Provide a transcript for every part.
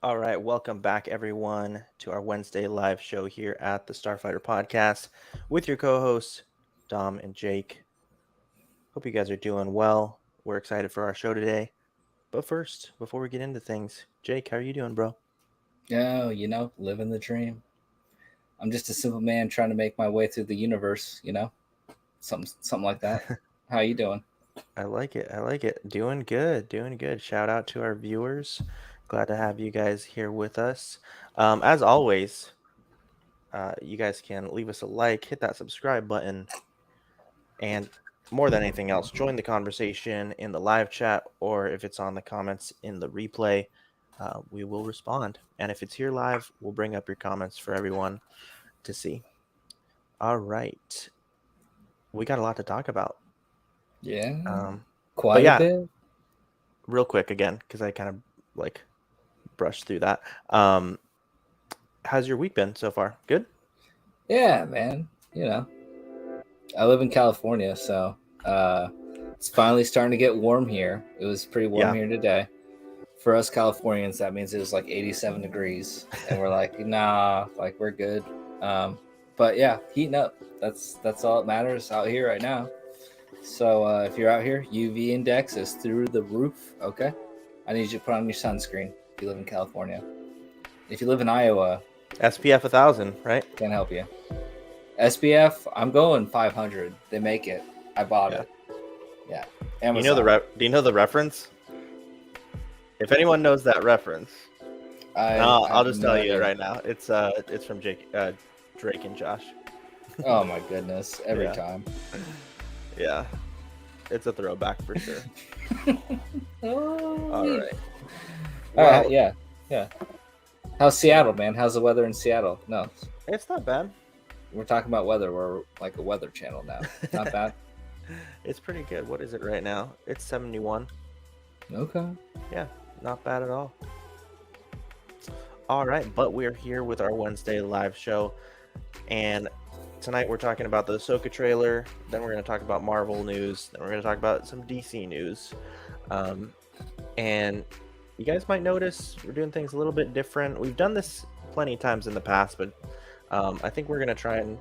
All right, welcome back, everyone, to our Wednesday live show here at the Starfighter Podcast with your co hosts, Dom and Jake. Hope you guys are doing well. We're excited for our show today. But first, before we get into things, Jake, how are you doing, bro? Oh, living the dream. I'm just a simple man trying to make my way through the universe, something like that. How you doing? I like it. I like it. Doing good. Doing good. Shout out to our viewers. Glad to have you guys here with us. As always, you guys can leave us a like, hit that subscribe button, and more than anything else, join the conversation in the live chat, or if it's on the comments in the replay, we will respond. And if it's here live, we'll bring up your comments for everyone to see. All right. We got a lot to talk about. Yeah, But quite a yeah, bit. real quick again, because I kind of like brushed through that. How's your week been so far? Good? Yeah, man. I live in California, so it's finally starting to get warm here. It was pretty warm Yeah. here today. For us Californians, that means it was like 87 degrees, and we're like, nah, like we're good. But yeah, heating up. That's all that matters out here right now. So if you're out here, UV index is through the roof. Okay, I need you to put on your sunscreen if you live in California. If you live in Iowa, SPF 1000, right? can't help you. SPF, I'm going 500. They make it. I bought Yeah. it. Yeah. Do Amazon. you know the reference? If anyone knows that reference, I I'll have just no tell you idea. right now. It's from Drake and Josh. Oh my goodness! Every Yeah. time. Yeah, it's a throwback for sure. Oh, All right. All right. Well, Yeah. Yeah. How's Seattle, man? How's the weather in Seattle? No, it's not bad. we're talking about weather. We're like a weather channel now. Not bad. It's pretty good. What is it right now? It's 71. Okay. Yeah, not bad at all. All right, but we're here with our Wednesday live show, and tonight we're talking about the Ahsoka trailer. Then we're going to talk about Marvel news. Then we're going to talk about some DC news. And you guys might notice we're doing things a little bit different. We've done this plenty of times in the past, but I think we're going to try and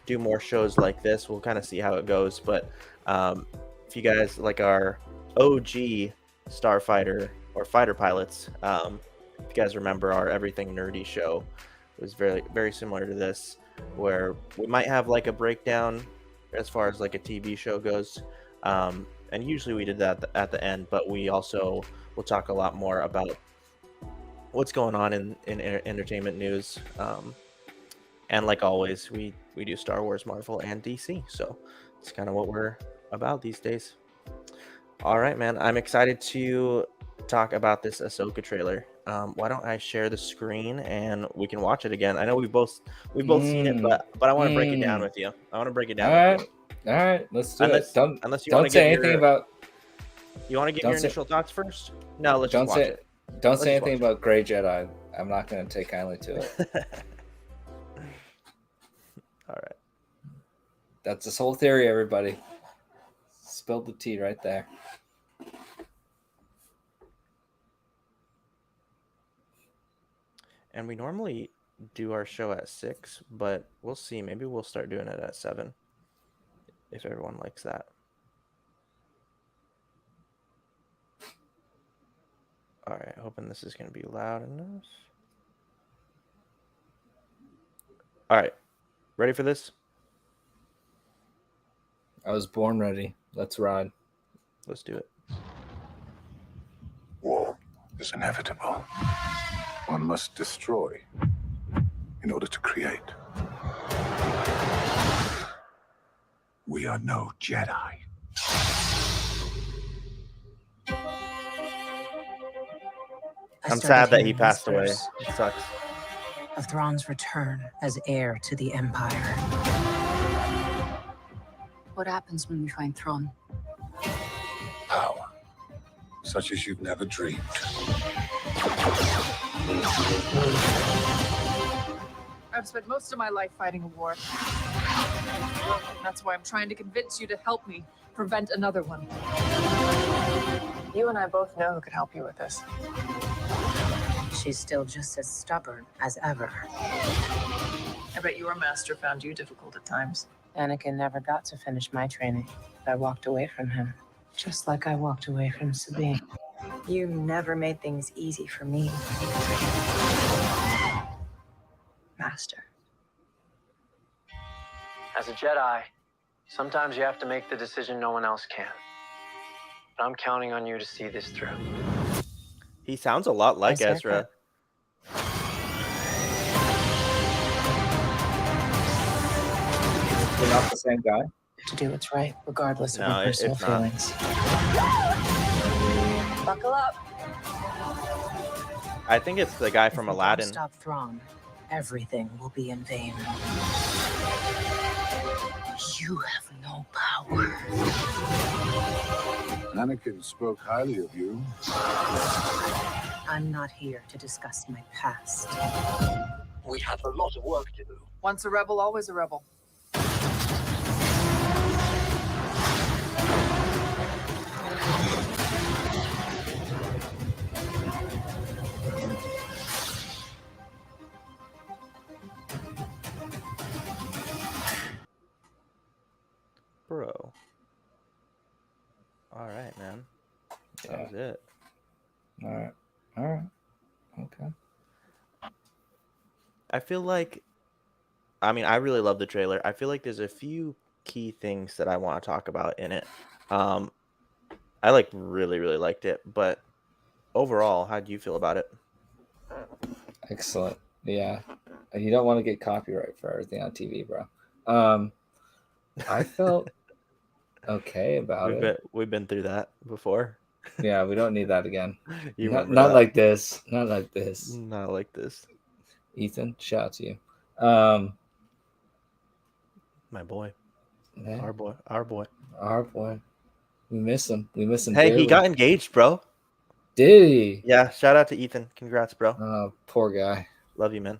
do more shows like this. We'll kind of see how it goes. But if you guys like our OG Starfighter or fighter pilots, if you guys remember our Everything Nerdy show, it was very, very similar to this, where we might have like a breakdown as far as like a TV show goes. And usually we did that at the end, but we also will talk a lot more about what's going on in entertainment news. And like always, we do Star Wars, Marvel, and DC. So it's kind of what we're about these days. All right, man. I'm excited to talk about this Ahsoka trailer. Why don't I share the screen and we can watch it again? I know we've both seen it, but I want to break it down with you. I want to break it down with you. All right. Let's do Unless it. unless you want Don't to say give anything your about. you want to get Don't your say- initial thoughts first? No, let's Don't just watch say. it. Don't Let's say just anything watch about Grey Jedi. I'm not going to take kindly to it. All right. That's this whole theory, everybody. Spilled the tea right there. And we normally do our show at 6, but we'll see. Maybe we'll start doing it at 7 if everyone likes that. All right, hoping this is going to be loud enough. All right, ready for this? I was born ready. Let's ride. Let's do it. War is inevitable. One must destroy in order to create. We are no Jedi. I'm sad that he passed away. It sucks. Of Thrawn's return as heir to the Empire. What happens when we find Thrawn? Power, such as you've never dreamed. I've spent most of my life fighting a war. That's why I'm trying to convince you to help me prevent another one. You and I both know who could help you with this. she's still just as stubborn as ever. I bet your master found you difficult at times. Anakin never got to finish my training. I walked away from him, just like I walked away from Sabine. You never made things easy for me, Master. As a Jedi, sometimes you have to make the decision no one else can. But I'm counting on you to see this through. He sounds a lot like Nice Ezra. You're not the same guy. To do what's right, regardless of No, our personal it's not. feelings. Buckle up. I think it's the guy If from we don't Aladdin. Stop Thrawn. Everything will be in vain. You have no power. Anakin spoke highly of you. I'm not here to discuss my past. We have a lot of work to do. Once a rebel, always a rebel. Bro. All right, man. That Yeah. was it. All right. All right. Okay. I feel like, I mean, I really love the trailer. I feel like there's a few key things that I want to talk about in it. I like really liked it, but overall, how do you feel about it? Excellent. Yeah. You don't want to get copyright for everything on TV, bro. I felt okay about it. We've been through that before. Yeah, we don't need that again. You Not, remember not that? like this. Not like this. Not like this. Ethan, shout out to you. My boy. Man, Our boy. Our boy. our boy. We miss him. We miss him. Hey, dearly. he got engaged, bro. Did he? Yeah, shout out to Ethan. Congrats, bro. Oh, poor guy. Love you, man.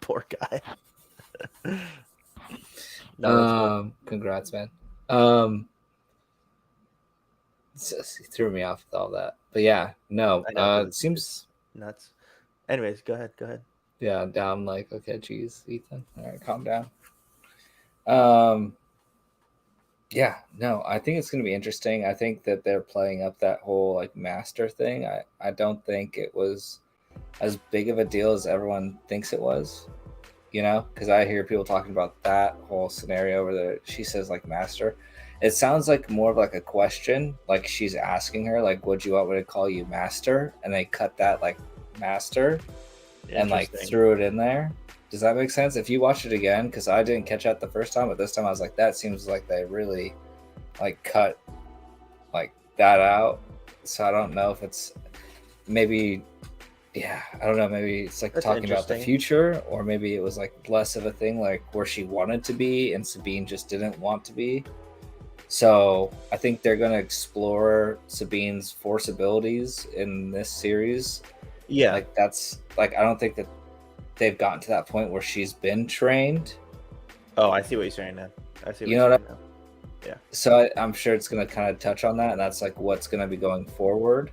Poor guy. No, that's cool. Congrats, man. He threw me off with all that, but yeah, no. I know, 'cause It it's seems. nuts. Anyways, go ahead. Yeah, I'm like, okay, geez, Ethan. All right, calm down. Yeah, no, I think it's gonna be interesting. I think that they're playing up that whole like master thing. I don't think it was as big of a deal as everyone thinks it was. You know, because I hear people talking about that whole scenario where she says like master. It sounds like more of like a question, like she's asking her, like, would you want me to call you master? And they cut that like master and like Interesting. threw it in there. Does that make sense? If you watch it again, because I didn't catch that the first time, but this time I was like, that seems like they really like cut like that out. So I don't know if it's maybe, yeah, I don't know. Maybe it's like That's talking about the interesting. future, or maybe it was like less of a thing, like where she wanted to be and Sabine just didn't want to be. So I think they're going to explore Sabine's Force abilities in this series. Yeah. Like that's like, I don't think that they've gotten to that point where she's been trained. Oh, I see what you're saying now. I see what You you're know saying now. So I'm sure it's going to kind of touch on that. And that's like what's going to be going forward.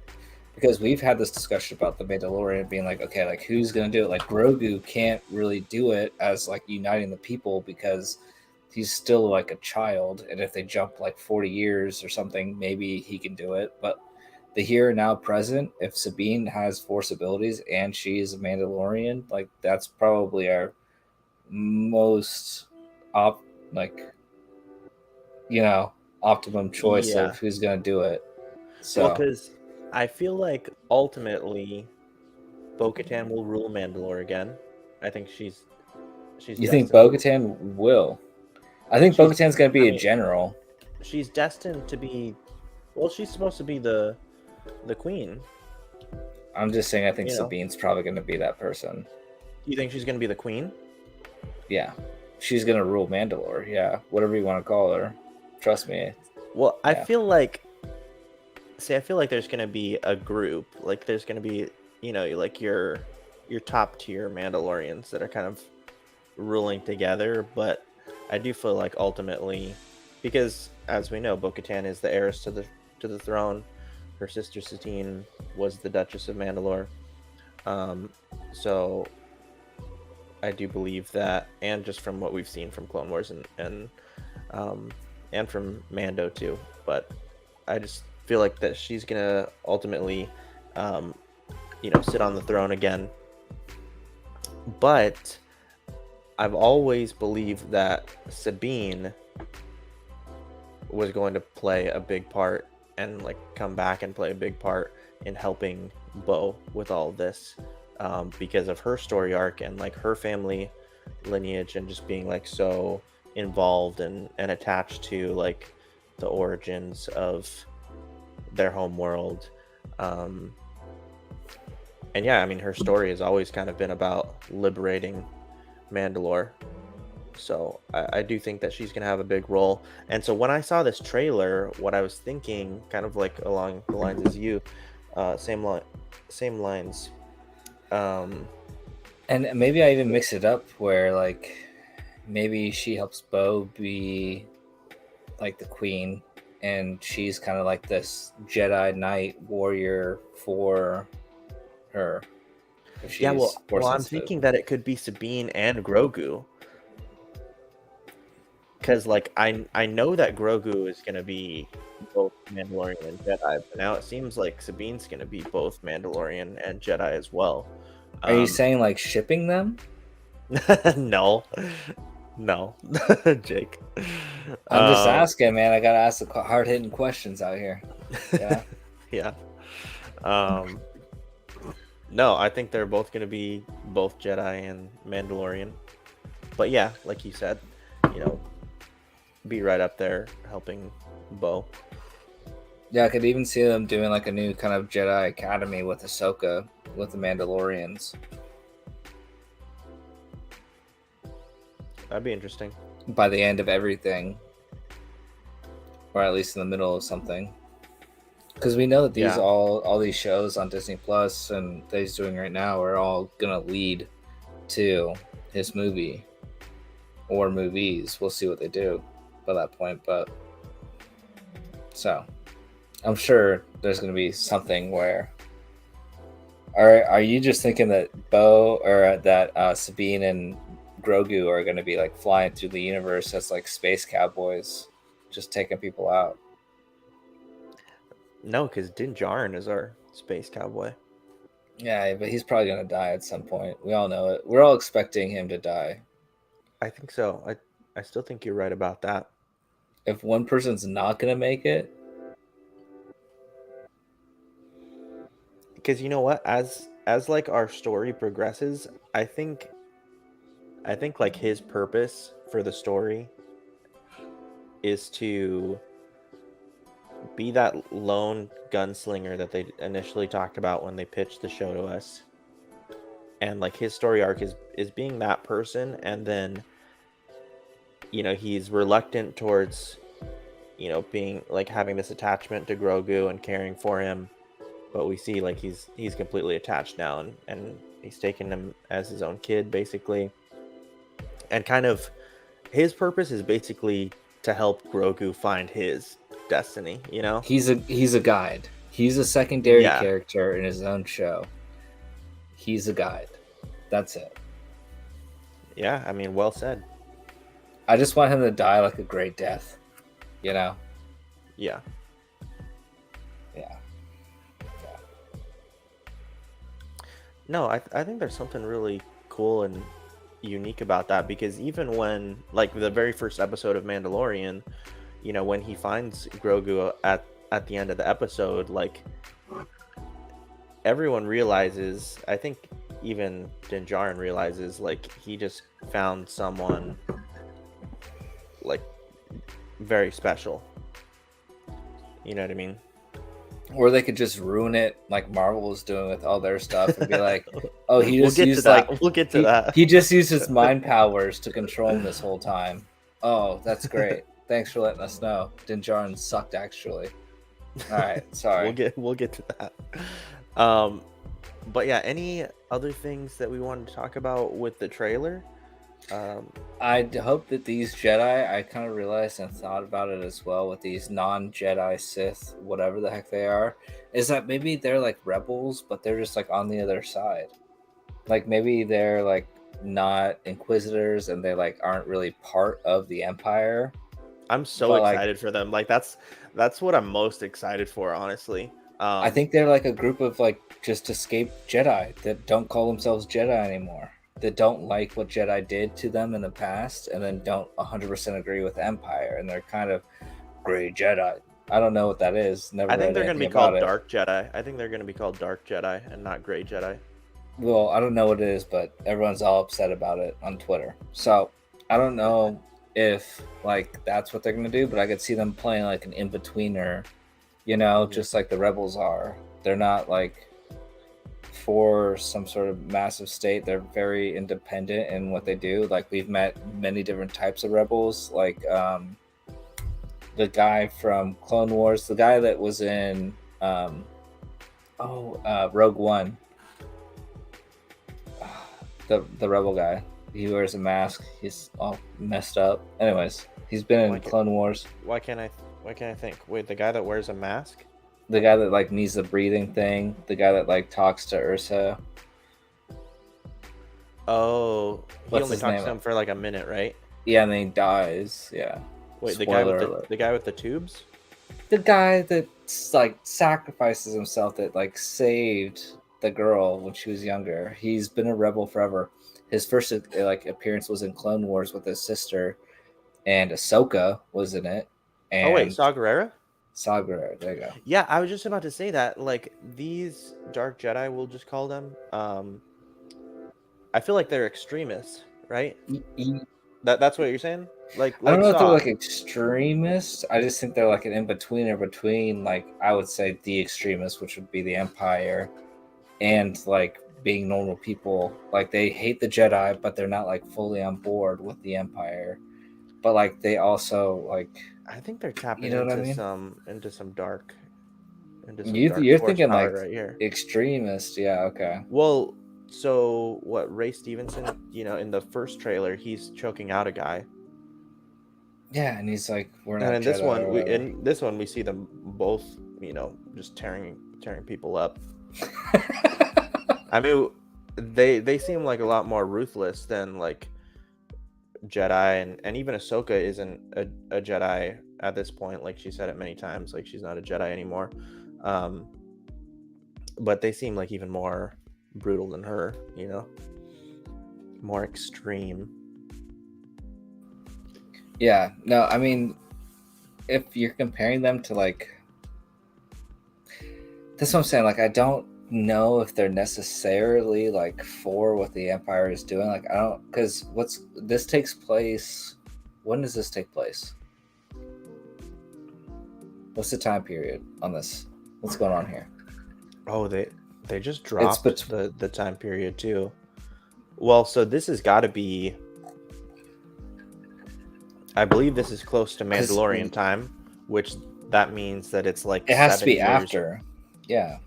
Because we've had this discussion about the Mandalorian being like, okay, like who's going to do it? Like Grogu can't really do it as like uniting the people because he's still like a child. And if they jump like 40 years or something, maybe he can do it. But the here and now present, if Sabine has Force abilities and she is a Mandalorian, like that's probably our most optimum choice Yeah. of who's going to do it. So Well, because I feel like ultimately Bo-Katan will rule Mandalore again. I think she's you think destined- Bo-Katan will? I think She's- Bo-Katan's going to be I a mean- general. She's destined to be. Well, she's supposed to be the queen. I'm just saying I think You know. Sabine's probably going to be that person. You think she's gonna be the queen? Yeah. She's going to rule Mandalore. Yeah. Whatever you want to call her. Trust me. Well, I Yeah. feel like. See, I feel like there's gonna be a group. Like there's gonna be, like your top tier Mandalorians that are kind of ruling together. But I do feel like ultimately, because as we know, Bo-Katan is the heiress to the throne. Her sister Satine was the Duchess of Mandalore. So I do believe that, and just from what we've seen from Clone Wars and from Mando too. But I just feel like that she's gonna ultimately, sit on the throne again. But I've always believed that Sabine was going to play a big part and like come back and play a big part in helping Bo with all of this, because of her story arc and like her family lineage and just being like so involved and attached to like the origins of their home world. And yeah, I mean, her story has always kind of been about liberating Mandalore. So I do think that she's going to have a big role. And so when I saw this trailer, what I was thinking, kind of like along the lines as you, same lines. And maybe I even mix it up where like maybe she helps Bo be like the queen, and she's kind of like this Jedi Knight warrior for her. If she's Yeah, well, force I'm sensitive. thinking that it could be Sabine and Grogu. Because like I know that Grogu is gonna be both Mandalorian and Jedi, but now it seems like Sabine's gonna be both Mandalorian and Jedi as well. Are you saying like shipping them? No, no, Jake. I'm just asking, man. I gotta ask the hard hitting questions out here. Yeah. Yeah. No, I think they're both gonna be both Jedi and Mandalorian. But yeah, like you said, be right up there helping Bo. Yeah, I could even see them doing like a new kind of Jedi Academy with Ahsoka, with the Mandalorians. That'd be interesting. By the end of everything, or at least in the middle of something, because we know that these all these shows on Disney Plus and that he's doing right now are all gonna lead to his movie or movies. We'll see what they do by that point, but so I'm sure there's gonna be something where. Are you just thinking that Bo or that Sabine and Grogu are going to be like flying through the universe as like space cowboys, just taking people out? No, because Din Djarin is our space cowboy. Yeah, but he's probably going to die at some point. We all know it. We're all expecting him to die. I think so. I still think you're right about that. If one person's not going to make it, because you know what, as like our story progresses, I think like his purpose for the story is to be that lone gunslinger that they initially talked about when they pitched the show to us. And like his story arc is being that person, and then he's reluctant towards being like having this attachment to Grogu and caring for him, but we see like he's completely attached now, and he's taken him as his own kid basically. And kind of his purpose is basically to help Grogu find his destiny, he's a guide. He's a secondary character in his own show. He's a guide. That's it. Yeah, I mean, well said. I just want him to die like a great death, Yeah. Yeah. No, I think there's something really cool and unique about that, because even when like the very first episode of Mandalorian, when he finds Grogu at the end of the episode, like everyone realizes, I think even Din Djarin realizes, like he just found someone like very special. You know what I mean? Or they could just ruin it like Marvel is doing with all their stuff and be like, oh, he just we'll used like we'll get to that. He just used his mind powers to control him this whole time. Oh, that's great. Thanks for letting us know. Din Djarin sucked actually. All right, sorry. We'll get to that. But yeah, any other things that we wanted to talk about with the trailer? I hope that these Jedi, I kind of realized and thought about it as well with these non-Jedi Sith, whatever the heck they are, is that maybe they're like rebels, but they're just like on the other side. Like maybe they're like not Inquisitors and they like aren't really part of the Empire. I'm so But like excited for them. Like that's what I'm most excited for, honestly. I think they're like a group of like just escaped Jedi that don't call themselves Jedi anymore. That don't like what Jedi did to them in the past, and then don't 100% agree with Empire, and they're kind of gray Jedi. I don't know what that is. Never I think read they're going to anything be about called it. Dark Jedi. I think they're going to be called Dark Jedi and not Gray Jedi. Well, I don't know what it is, but everyone's all upset about it on Twitter. So I don't know if like that's what they're gonna do, but I could see them playing like an in-betweener, just like the Rebels are. They're not like for some sort of massive state. They're very independent in what they do. Like we've met many different types of rebels, like the guy from Clone Wars, the guy that was in Rogue One, the rebel guy. He wears a mask. He's all messed up. Anyways, he's been in Clone Wars. Why can't I think? Wait, the guy that wears a mask? The guy that like needs the breathing thing. The guy that like talks to Ursa. Oh, he What's only his talks name? to him for like a minute, right? Yeah, and then he dies. Yeah. Wait, Spoiler alert. the guy with the tubes? The guy that like sacrifices himself, that like saved the girl when she was younger. He's been a rebel forever. His first like appearance was in Clone Wars with his sister, and Ahsoka was in it. And Oh wait, Saw Gerrera? Saw Gerrera, there you go. Yeah, I was just about to say that. Like these Dark Jedi, we'll just call them. I feel like they're extremists, right? That's what you're saying? Like I don't know if they're Saw. like extremists. I just think they're like an in-betweener between, like, I would say the extremists, which would be the Empire, and like being normal people. Like they hate the Jedi, but they're not like fully on board with the Empire. But like they also like, I think they're tapping you know what I into mean? some dark You're force thinking power like right here. extremist, yeah, okay. Well, so what? Ray Stevenson, in the first trailer, he's choking out a guy, Yeah, and he's like, we're not and in this Jedi or one, whatever. we see them both, just tearing people up. I mean, they seem like a lot more ruthless than like Jedi, and even Ahsoka isn't a Jedi at this point. Like she said it many times, like she's not a Jedi anymore. But they seem like even more brutal than her, more extreme. Yeah, no, I mean, if you're comparing them to like, that's what I'm saying. Like, I don't know if they're necessarily like for what the Empire is doing. Like, I don't, because this takes place. When does this take place? What's the time period on this? What's going on here? Oh, they just dropped the time period too. Well, so this has got to be. I believe this is close to Mandalorian time, which that means that it's like it has to be 7 years. after. Yeah.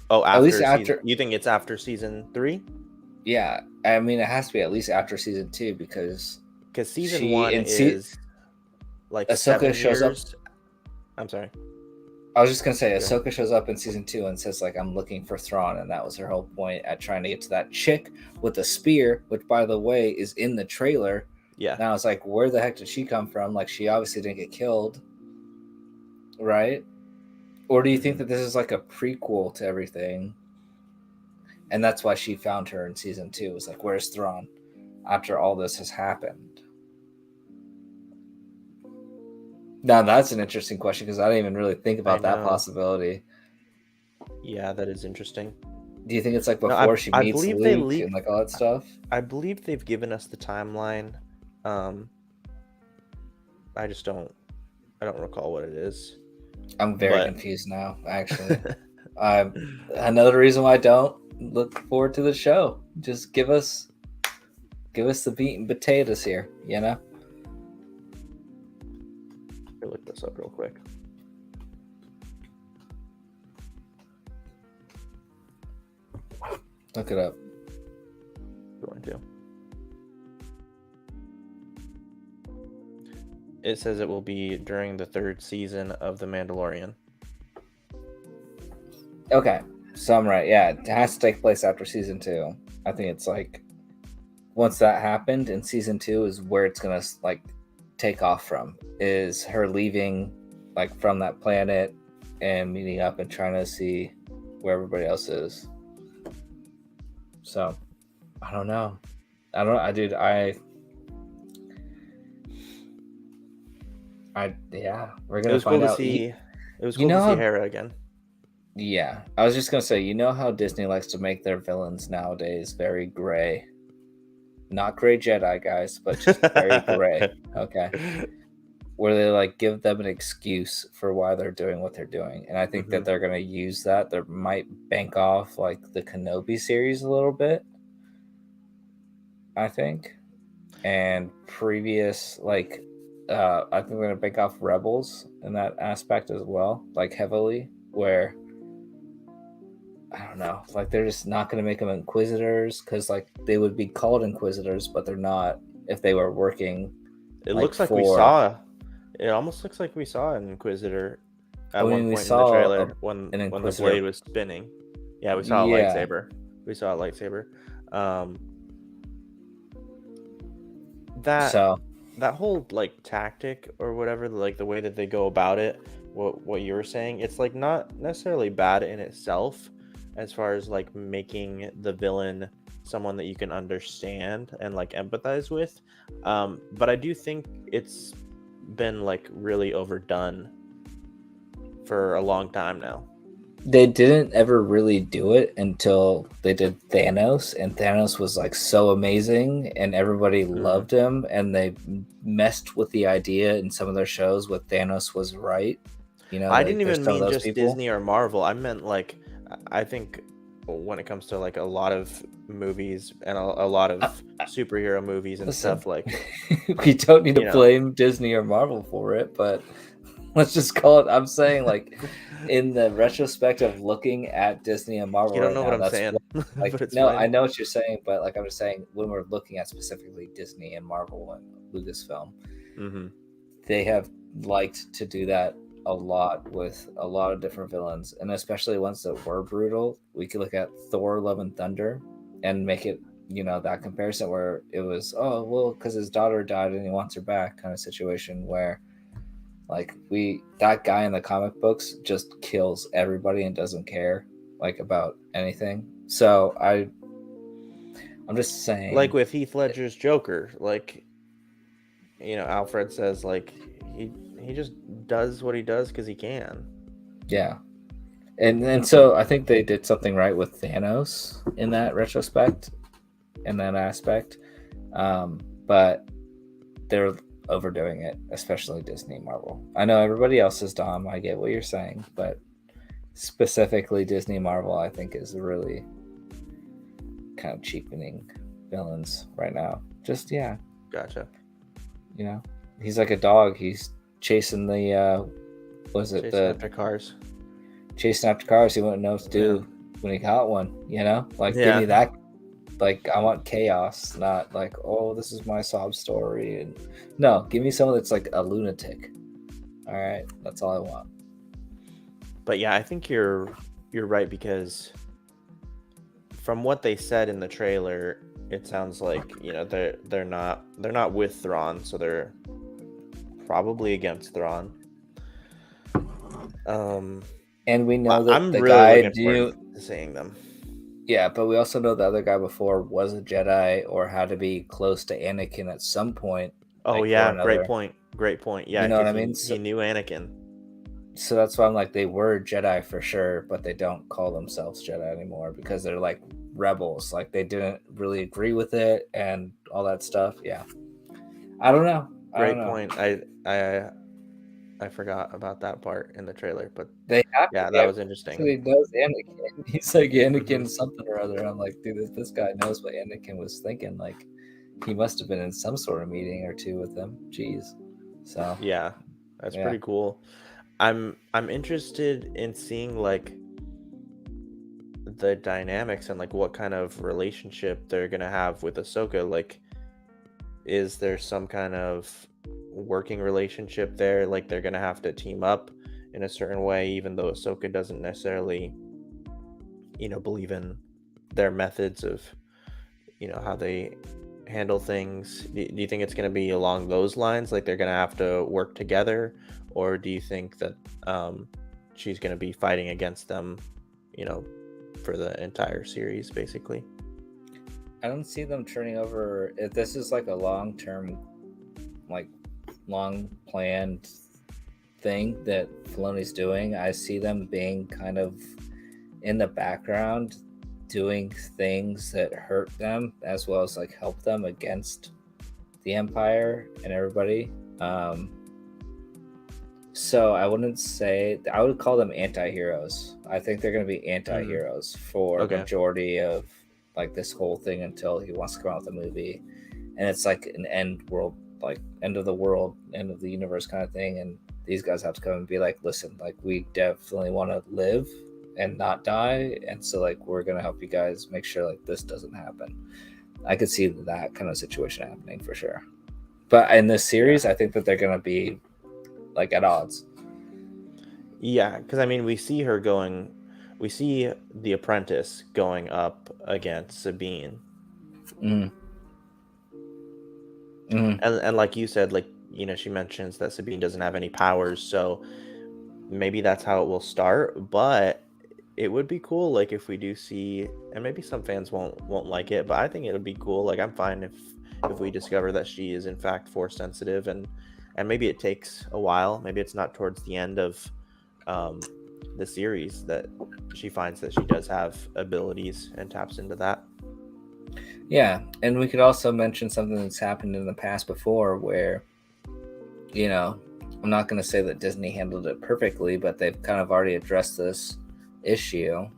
Oh, at least after. You think it's after season 3? Yeah, I mean, it has to be at least after season 2 because season 1 is like Ahsoka 7 shows years. up. I'm sorry. I was just gonna say, Ahsoka shows up in season 2 and says like, "I'm looking for Thrawn," and that was her whole point at trying to get to that chick with the spear, which by the way is in the trailer. Yeah. Now it's like, where the heck did she come from? Like, she obviously didn't get killed, right? Or do you think that this is like a prequel to everything? And that's why she found her in season 2. It was like, where's Thrawn after all this has happened? Now, that's an interesting question because I didn't even really think about that possibility. Yeah, that is interesting. Do you think it's like before she meets Luke and like all that stuff? I believe they've given us the timeline. I don't recall what it is. I'm very confused now, actually. Another reason why I don't look forward to the show. Just give us the meat and potatoes here, Let me look this up real quick. Look it up. Going to. It says it will be during the 3rd season of The Mandalorian. Okay, so I'm right. Yeah, it has to take place after season 2. I think it's like once that happened, and season 2 is where it's gonna like take off from. Is her leaving like from that planet and meeting up and trying to see where everybody else is. So I don't know. Dude. Yeah, we're It gonna was cool find to out. see. It was you cool know to see how- Hera again. Yeah, I was just gonna say, you know how Disney likes to make their villains nowadays very gray. Not gray Jedi, guys, but just very gray. Okay, where they like give them an excuse for why they're doing what they're doing, and I think that they're gonna use that. They might bank off like the Kenobi series a little bit. I think, and previous like, I think they're gonna bank off Rebels in that aspect as well, like heavily, where. I don't know. Like they're just not going to make them inquisitors because like they would be called inquisitors, but they're not if they were working. It like, looks like we for- saw. It almost looks like we saw an Inquisitor at I mean, one we point in the saw trailer when an the Inquisitor. blade was spinning. Yeah, we saw a Yeah. lightsaber. We saw a lightsaber. That So that whole like tactic or whatever, like the way that they go about it, what you were saying, it's like not necessarily bad in itself as far as like making the villain someone that you can understand and like empathize with, but I do think it's been like really overdone for a long time now. they didn't ever really do it until they did Thanos, and Thanos was like so amazing, and everybody loved him, and they messed with the idea in some of their shows with Thanos was right. You know, I like, didn't there's even some of mean those just people. Disney or Marvel. I meant like, I think when it comes to like a lot of movies and a lot of superhero movies and Listen, stuff, like we don't need to you know. blame Disney or Marvel for it, but let's just call it. I'm saying, like, in the retrospect of looking at Disney and Marvel You don't right know now, what I'm that's saying, like, but it's no, fine. I know what you're saying, but like I'm just saying, when we're looking at specifically Disney and Marvel and Lucasfilm, they have liked to do that a lot with a lot of different villains, and especially ones that were brutal. We could look at Thor: Love and Thunder and make it, you know, that comparison where it was, oh well, because his daughter died and he wants her back kind of situation, where like that guy in the comic books just kills everybody and doesn't care like about anything. So I'm just saying, Like with Heath Ledger's Joker, like, you know, Alfred says like he just does what he does because he can. yeah. And so I think they did something right with Thanos in that retrospect, in that aspect. But they're overdoing it, especially Disney and Marvel. I know everybody else is dumb. I get what you're saying, but specifically Disney and Marvel, I think, is really kind of cheapening villains right now. Just, yeah. Gotcha. You know, he's like a dog. He's chasing the, Chasing after cars. Chasing after cars. He wouldn't know what to do when he caught one, you know? Like, give me that. Like, I want chaos, not like, oh, this is my sob story. And no, give me someone that's like a lunatic. All right, that's all I want. But yeah, I think you're right, because from what they said in the trailer, it sounds like, you know, they're not with Thrawn, so they're probably against Thrawn. And we know that I'm the really guy looking forward to seeing them. Yeah, but we also know the other guy before was a Jedi or had to be close to Anakin at some point. Oh like, yeah, or another. great point. Yeah, You know what I 'cause mean? he knew Anakin. So that's why I'm like, they were Jedi for sure, but they don't call themselves Jedi anymore because they're like rebels. Like they didn't really agree with it and all that stuff. Yeah, I don't know. Great point. I forgot about that part in the trailer, but They have yeah, to, that was interesting. He knows Anakin. He's like Anakin something or other. I'm like, dude, this guy knows what Anakin was thinking. Like, he must have been in some sort of meeting or two with him. Jeez. So yeah, that's pretty cool. I'm interested in seeing like the dynamics and like what kind of relationship they're gonna have with Ahsoka. Like, is there some kind of working relationship there. Like they're gonna have to team up in a certain way, even though Ahsoka doesn't necessarily, believe in their methods of, how they handle things. Do you think it's gonna be along those lines? Like they're gonna have to work together, or do you think that she's gonna be fighting against them, you know, for the entire series, basically? I don't see them turning over. If this is like a long-term, like long planned thing that Filoni's doing, I see them being kind of in the background doing things that hurt them as well as like help them against the Empire and everybody. So I wouldn't say, I would call them anti-heroes. I think they're going to be anti-heroes for Okay. majority of like this whole thing until he wants to come out with a movie, and it's like an end world, like end of the world, end of the universe kind of thing, and these guys have to come and be like, listen, like we definitely want to live and not die, and so like we're gonna help you guys make sure like this doesn't happen. I could see that kind of situation happening for sure, but in this series, I think that they're gonna be like at odds. Yeah, because I mean, we see the apprentice going up against Sabine, and like you said, like she mentions that Sabine doesn't have any powers, so maybe that's how it will start. But it would be cool, like if we do see, and maybe some fans won't like it, but I think it would be cool. Like I'm fine if we discover that she is in fact force sensitive, and maybe it takes a while. Maybe it's not towards the end of the series that she finds that she does have abilities and taps into that. Yeah, and we could also mention something that's happened in the past before where, I'm not going to say that Disney handled it perfectly, but they've kind of already addressed this issue.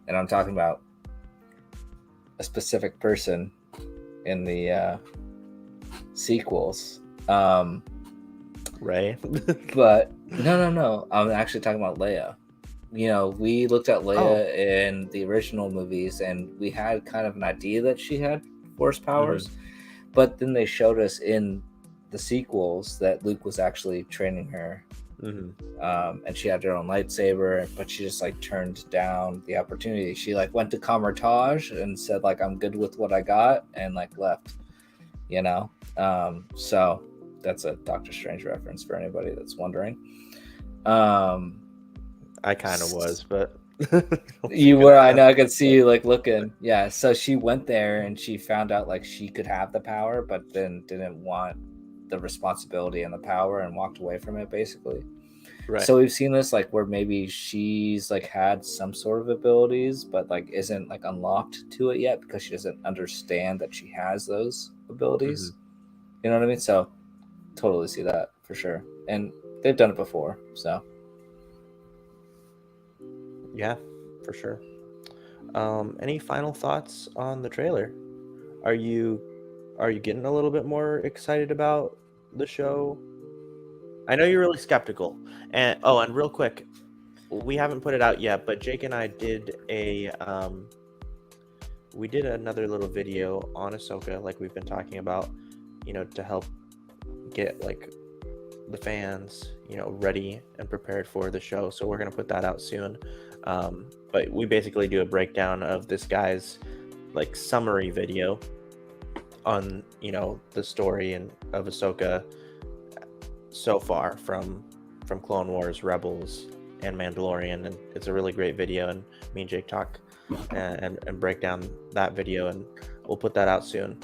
And I'm talking about a specific person in the sequels. Right? But no. I'm actually talking about Leia. We looked at Leia in the original movies, and we had kind of an idea that she had force powers, but then they showed us in the sequels that Luke was actually training her, and she had her own lightsaber, but she just like turned down the opportunity. She like went to Comertage and said like, I'm good with what I got, and like left, so that's a Doctor Strange reference for anybody that's wondering. I kind of was, but you were. I know. I could see you like looking. Yeah. So she went there and she found out like she could have the power, but then didn't want the responsibility and the power and walked away from it, basically. Right. So we've seen this like where maybe she's like had some sort of abilities, but like isn't like unlocked to it yet because she doesn't understand that she has those abilities. You know what I mean? So totally see that for sure, and they've done it before. So. Yeah, for sure. Any final thoughts on the trailer? Are you getting a little bit more excited about the show? I know you're really skeptical. And real quick, we haven't put it out yet, but Jake and I did we did another little video on Ahsoka, like we've been talking about, to help get like the fans, ready and prepared for the show. So we're gonna put that out soon. But we basically do a breakdown of this guy's like summary video on the story and of Ahsoka so far from Clone Wars, Rebels, and Mandalorian, and it's a really great video. And me and Jake talk and break down that video, and we'll put that out soon.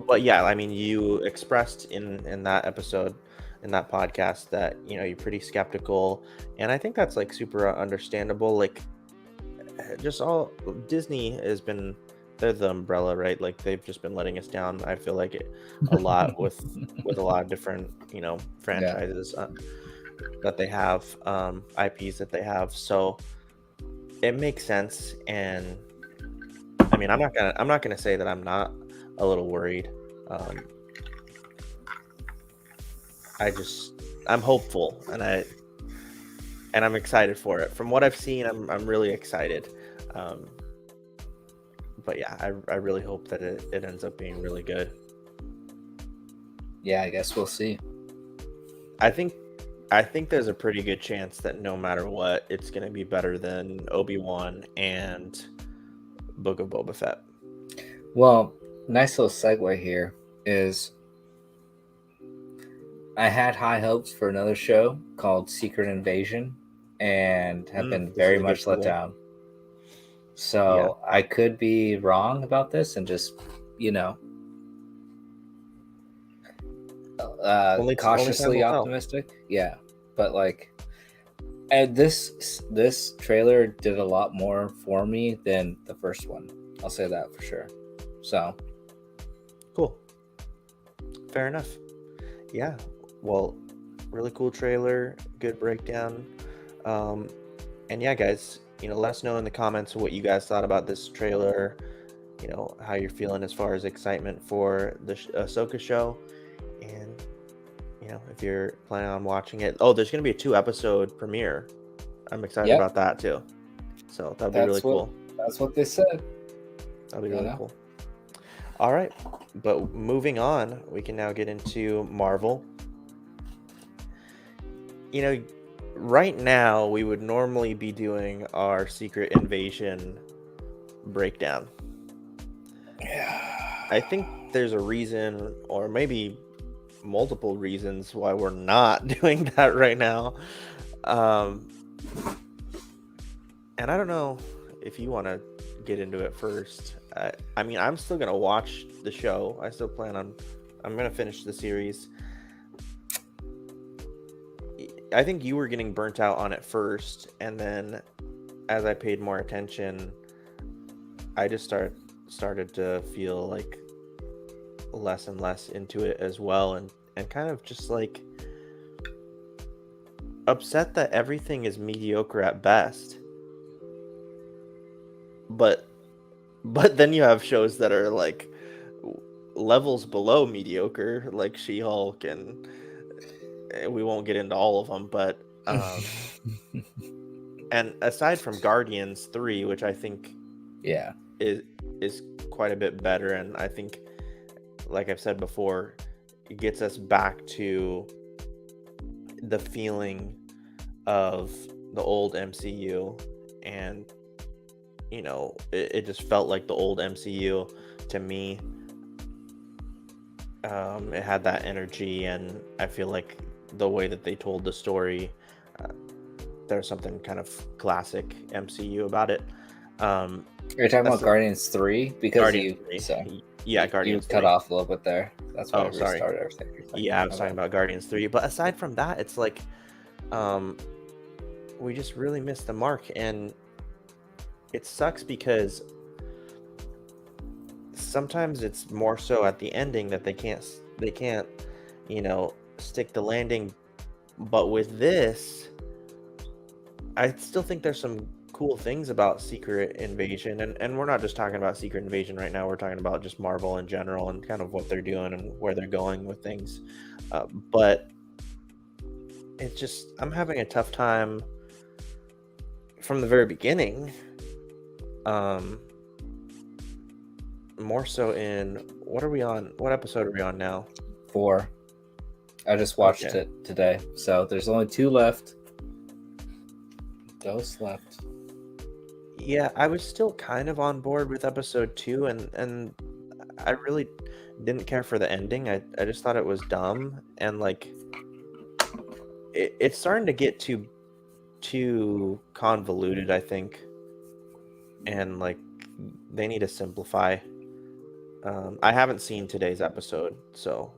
But yeah, I mean, you expressed in that episode, in that podcast, that you're pretty skeptical, and I think that's like super understandable. Like, just all Disney has been, they're the umbrella, right? Like they've just been letting us down. I feel like a lot with a lot of different franchises that they have, IPs that they have. So it makes sense, and I mean, I'm not gonna say that I'm not a little worried. I'm hopeful, and I'm excited for it. From what I've seen, I'm really excited. But yeah, I really hope that it ends up being really good. yeah, I guess we'll see. I think there's a pretty good chance that no matter what, it's going to be better than Obi-Wan and Book of Boba Fett. Well, nice little segue here is I had high hopes for another show called Secret Invasion and have been This very is a good much let segue. down. So I could be wrong about this and just, you know, Only time cautiously will tell. optimistic. Yeah, but like, and this trailer did a lot more for me than the first one. I'll say that for sure. So Cool. Fair enough. Yeah. Well, really cool trailer, good breakdown. And yeah, guys, let us know in the comments what you guys thought about this trailer, how you're feeling as far as excitement for the Ahsoka show. And, if you're planning on watching it. Oh, there's going to be a 2-episode premiere. I'm excited Yep. about that too. So that'll be really cool. That's what they said. That'll be really cool. All right. But moving on, we can now get into Marvel. Right now we would normally be doing our Secret Invasion breakdown. Yeah. I think there's a reason, or maybe multiple reasons, why we're not doing that right now. And I don't know if you want to get into it first. I mean, I'm still going to watch the show. I still plan on... I'm going to finish the series. I think you were getting burnt out on it first, and then as I paid more attention, I just started to feel like less and less into it as well, and kind of just like upset that everything is mediocre at best. But then you have shows that are like levels below mediocre, like She-Hulk, and we won't get into all of them, but and aside from Guardians 3, which I think is quite a bit better, and I think, like I've said before, it gets us back to the feeling of the old MCU, and it just felt like the old MCU to me. It had that energy, and I feel like the way that they told the story, there's something kind of classic MCU about it. You're talking about Guardians 3? Because Guardians 3. Guardians you cut 3. off a little bit there. That's why I sorry. restarted everything. Yeah, I was talking about Guardians 3. But aside from that, it's like we just really missed the mark, and it sucks because sometimes it's more so at the ending that they can't stick the landing. But with this, I still think there's some cool things about Secret Invasion, and we're not just talking about Secret Invasion right now. We're talking about just Marvel in general and kind of what they're doing and where they're going with things. But it's just, I'm having a tough time from the very beginning. More so in, what are we on? What episode are we on now? 4. I just watched it today, so there's only 2 left. Those left. Yeah, I was still kind of on board with episode 2, and I really didn't care for the ending. I just thought it was dumb, and like it's starting to get too convoluted, I think, and like they need to simplify. I haven't seen today's episode, so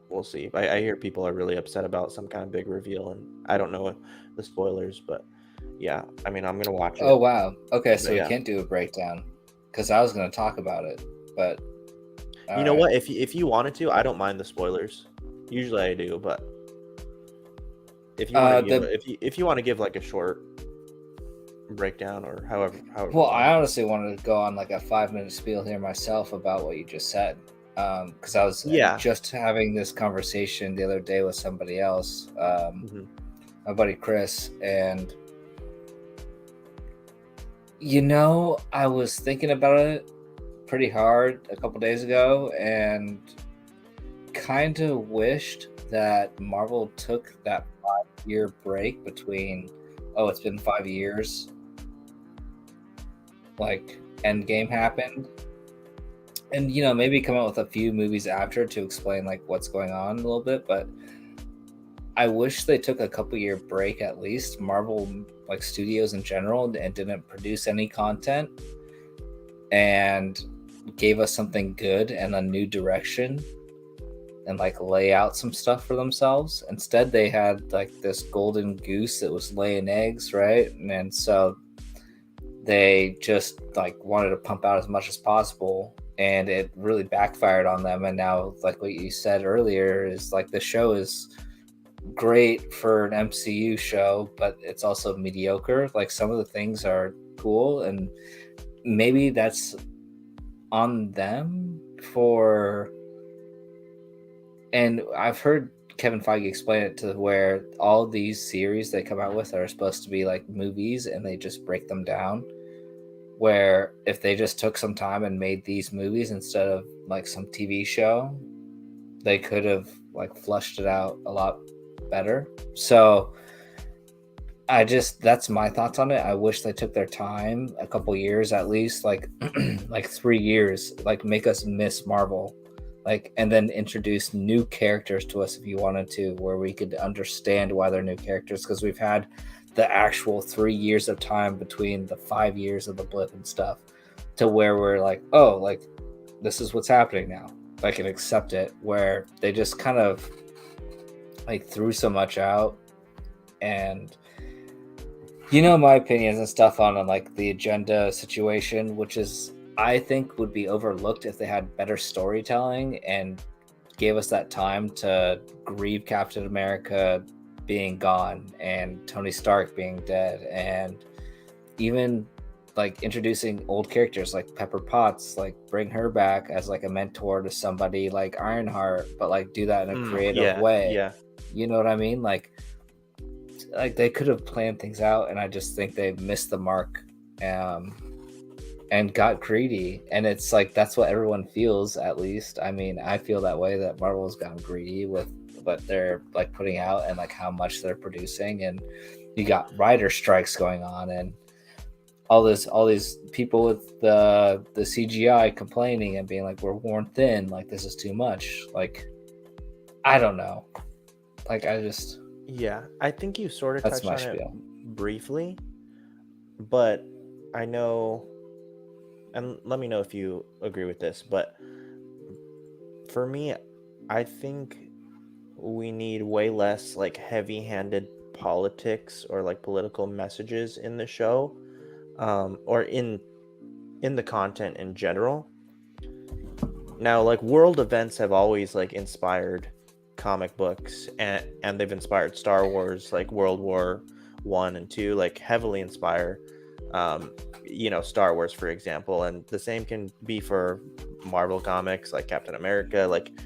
we'll see. I hear people are really upset about some kind of big reveal, and I don't know the spoilers, but yeah, I mean, I'm gonna watch it. Oh wow. Okay, so we can't do a breakdown because I was gonna talk about it, but you know what? If you wanted to, I don't mind the spoilers. Usually I do, but if you want to if you want to give like a short breakdown or however. Well, I honestly wanted to go on like a 5-minute spiel here myself about what you just said, because I was just having this conversation the other day with somebody else, my buddy Chris, and I was thinking about it pretty hard a couple days ago, and kind of wished that Marvel took that 5-year break between, oh, it's been 5 years, like Endgame happened, and maybe come out with a few movies after to explain like what's going on a little bit. But I wish they took a couple year break at least, Marvel like studios in general, and didn't produce any content and gave us something good and a new direction and like lay out some stuff for themselves. Instead, they had like this golden goose that was laying eggs, right? And so they just like wanted to pump out as much as possible, and it really backfired on them. And now, like what you said earlier, is like the show is great for an MCU show, but it's also mediocre. Like some of the things are cool, and maybe that's on them for. And I've heard Kevin Feige explain it to where all these series they come out with are supposed to be like movies, and they just break them down. Where if they just took some time and made these movies instead of like some TV show, they could have like flushed it out a lot better. So that's my thoughts on it. I wish they took their time, a couple years at least, like like 3 years, like make us miss Marvel, like, and then introduce new characters to us if you wanted to, where we could understand why they're new characters, because we've had the actual 3 years of time between the 5 years of the blip and stuff, to where we're like, oh, like this is what's happening now, I can accept it. Where they just kind of like threw so much out. And my opinions and stuff on like the agenda situation, which is I think would be overlooked if they had better storytelling and gave us that time to grieve Captain America being gone and Tony Stark being dead, and even like introducing old characters like Pepper Potts, like bring her back as like a mentor to somebody like Ironheart, but like do that in a creative way. Yeah. You know what I mean? Like they could have planned things out, and I just think they missed the mark and got greedy. And it's like that's what everyone feels. At least I mean, I feel that way, that Marvel's gotten greedy with what they're like putting out and like how much they're producing. And you got writer strikes going on, and all these people with the CGI complaining and being like, we're worn thin, like this is too much. Like I don't know, like I think you sort of that's touched my on spiel. it briefly, but I know, and let me know if you agree with this, but for me, I think we need way less like heavy-handed politics or like political messages in the show, or in the content in general. Now, like world events have always like inspired comic books, and they've inspired Star Wars, like World War I and II, like heavily inspire Star Wars, for example. And the same can be for Marvel comics like Captain America. Like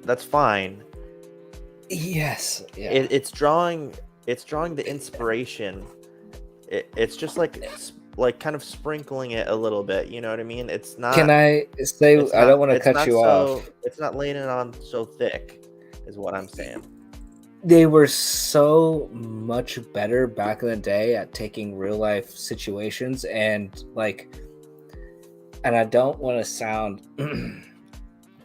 that's fine. Yes. Yeah. It's drawing the inspiration. It's just like kind of sprinkling it a little bit, you know what I mean? It's not. Can I say I don't want to cut you off. It's not laying it on so thick, is what I'm saying. They were so much better back in the day at taking real life situations and I don't want to sound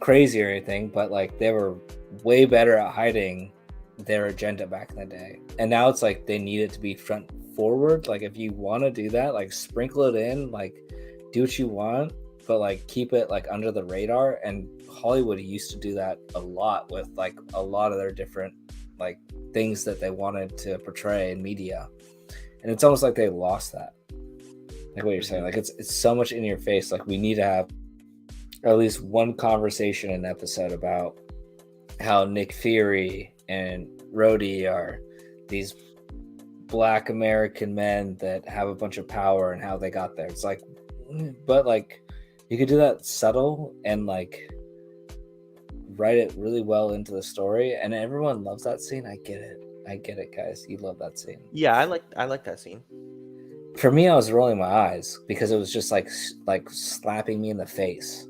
crazy or anything, but like they were way better at hiding their agenda back in the day. And now it's like they need it to be front forward. Like if you want to do that, like sprinkle it in, like do what you want, but like keep it like under the radar. And Hollywood used to do that a lot with like a lot of their different like things that they wanted to portray in media, and it's almost like they lost that. Like what you're saying, like it's so much in your face. Like we need to have at least one conversation an episode about how Nick Fury and Rhodey are these Black American men that have a bunch of power and how they got there. It's like, but like you could do that subtle and like write it really well into the story, and everyone loves that scene. I get it, guys. You love that scene. Yeah, I like that scene. For me, I was rolling my eyes because it was just like slapping me in the face,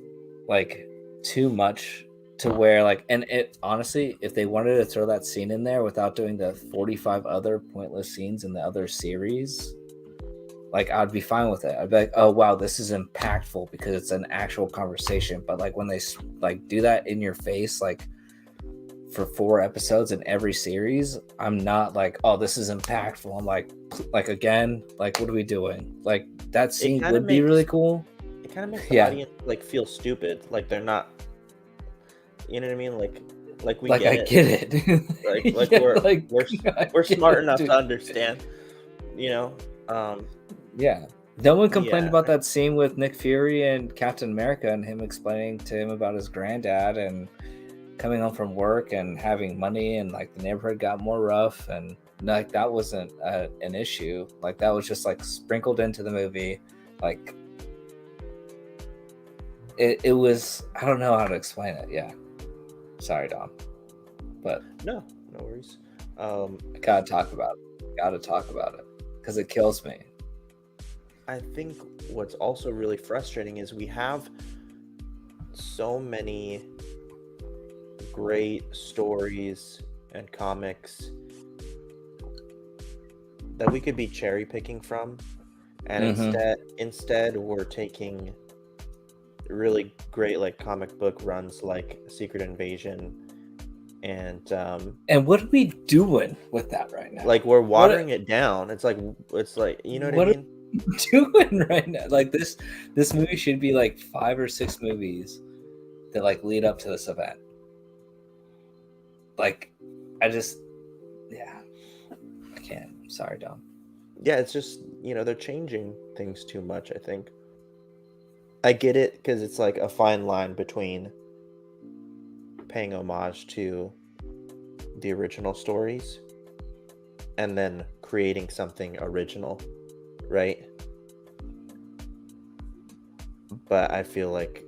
like too much to where like, and it honestly, if they wanted to throw that scene in there without doing the 45 other pointless scenes in the other series, like I'd be fine with it. I'd be like, oh wow, this is impactful because it's an actual conversation. But like when they like do that in your face, like for 4 episodes in every series, I'm not like, oh, this is impactful. I'm like again, like what are we doing? Like that scene would be really cool. It kind of makes the audience like feel stupid, like they're not. You know what I mean? Like we like get I it. get it. Like Yeah, we're smart enough to understand. You know. Yeah. No one complained about that scene with Nick Fury and Captain America and him explaining to him about his granddad and coming home from work and having money, and like the neighborhood got more rough, and like that wasn't an issue. Like that was just like sprinkled into the movie. Like it was, I don't know how to explain it. Yeah. Sorry, Dom. But no worries. I gotta talk about it because it kills me. I think what's also really frustrating is we have so many great stories and comics that we could be cherry picking from, and instead we're taking really great like comic book runs like Secret Invasion and what are we doing with that right now? Like we're watering it down. It's like you know what I mean? Doing right now, like this movie should be like 5 or 6 movies that like lead up to this event. Like I can't. I'm sorry, Dom. Yeah, it's just, they're changing things too much, I think. I get it because it's like a fine line between paying homage to the original stories and then creating something original, right? But I feel like,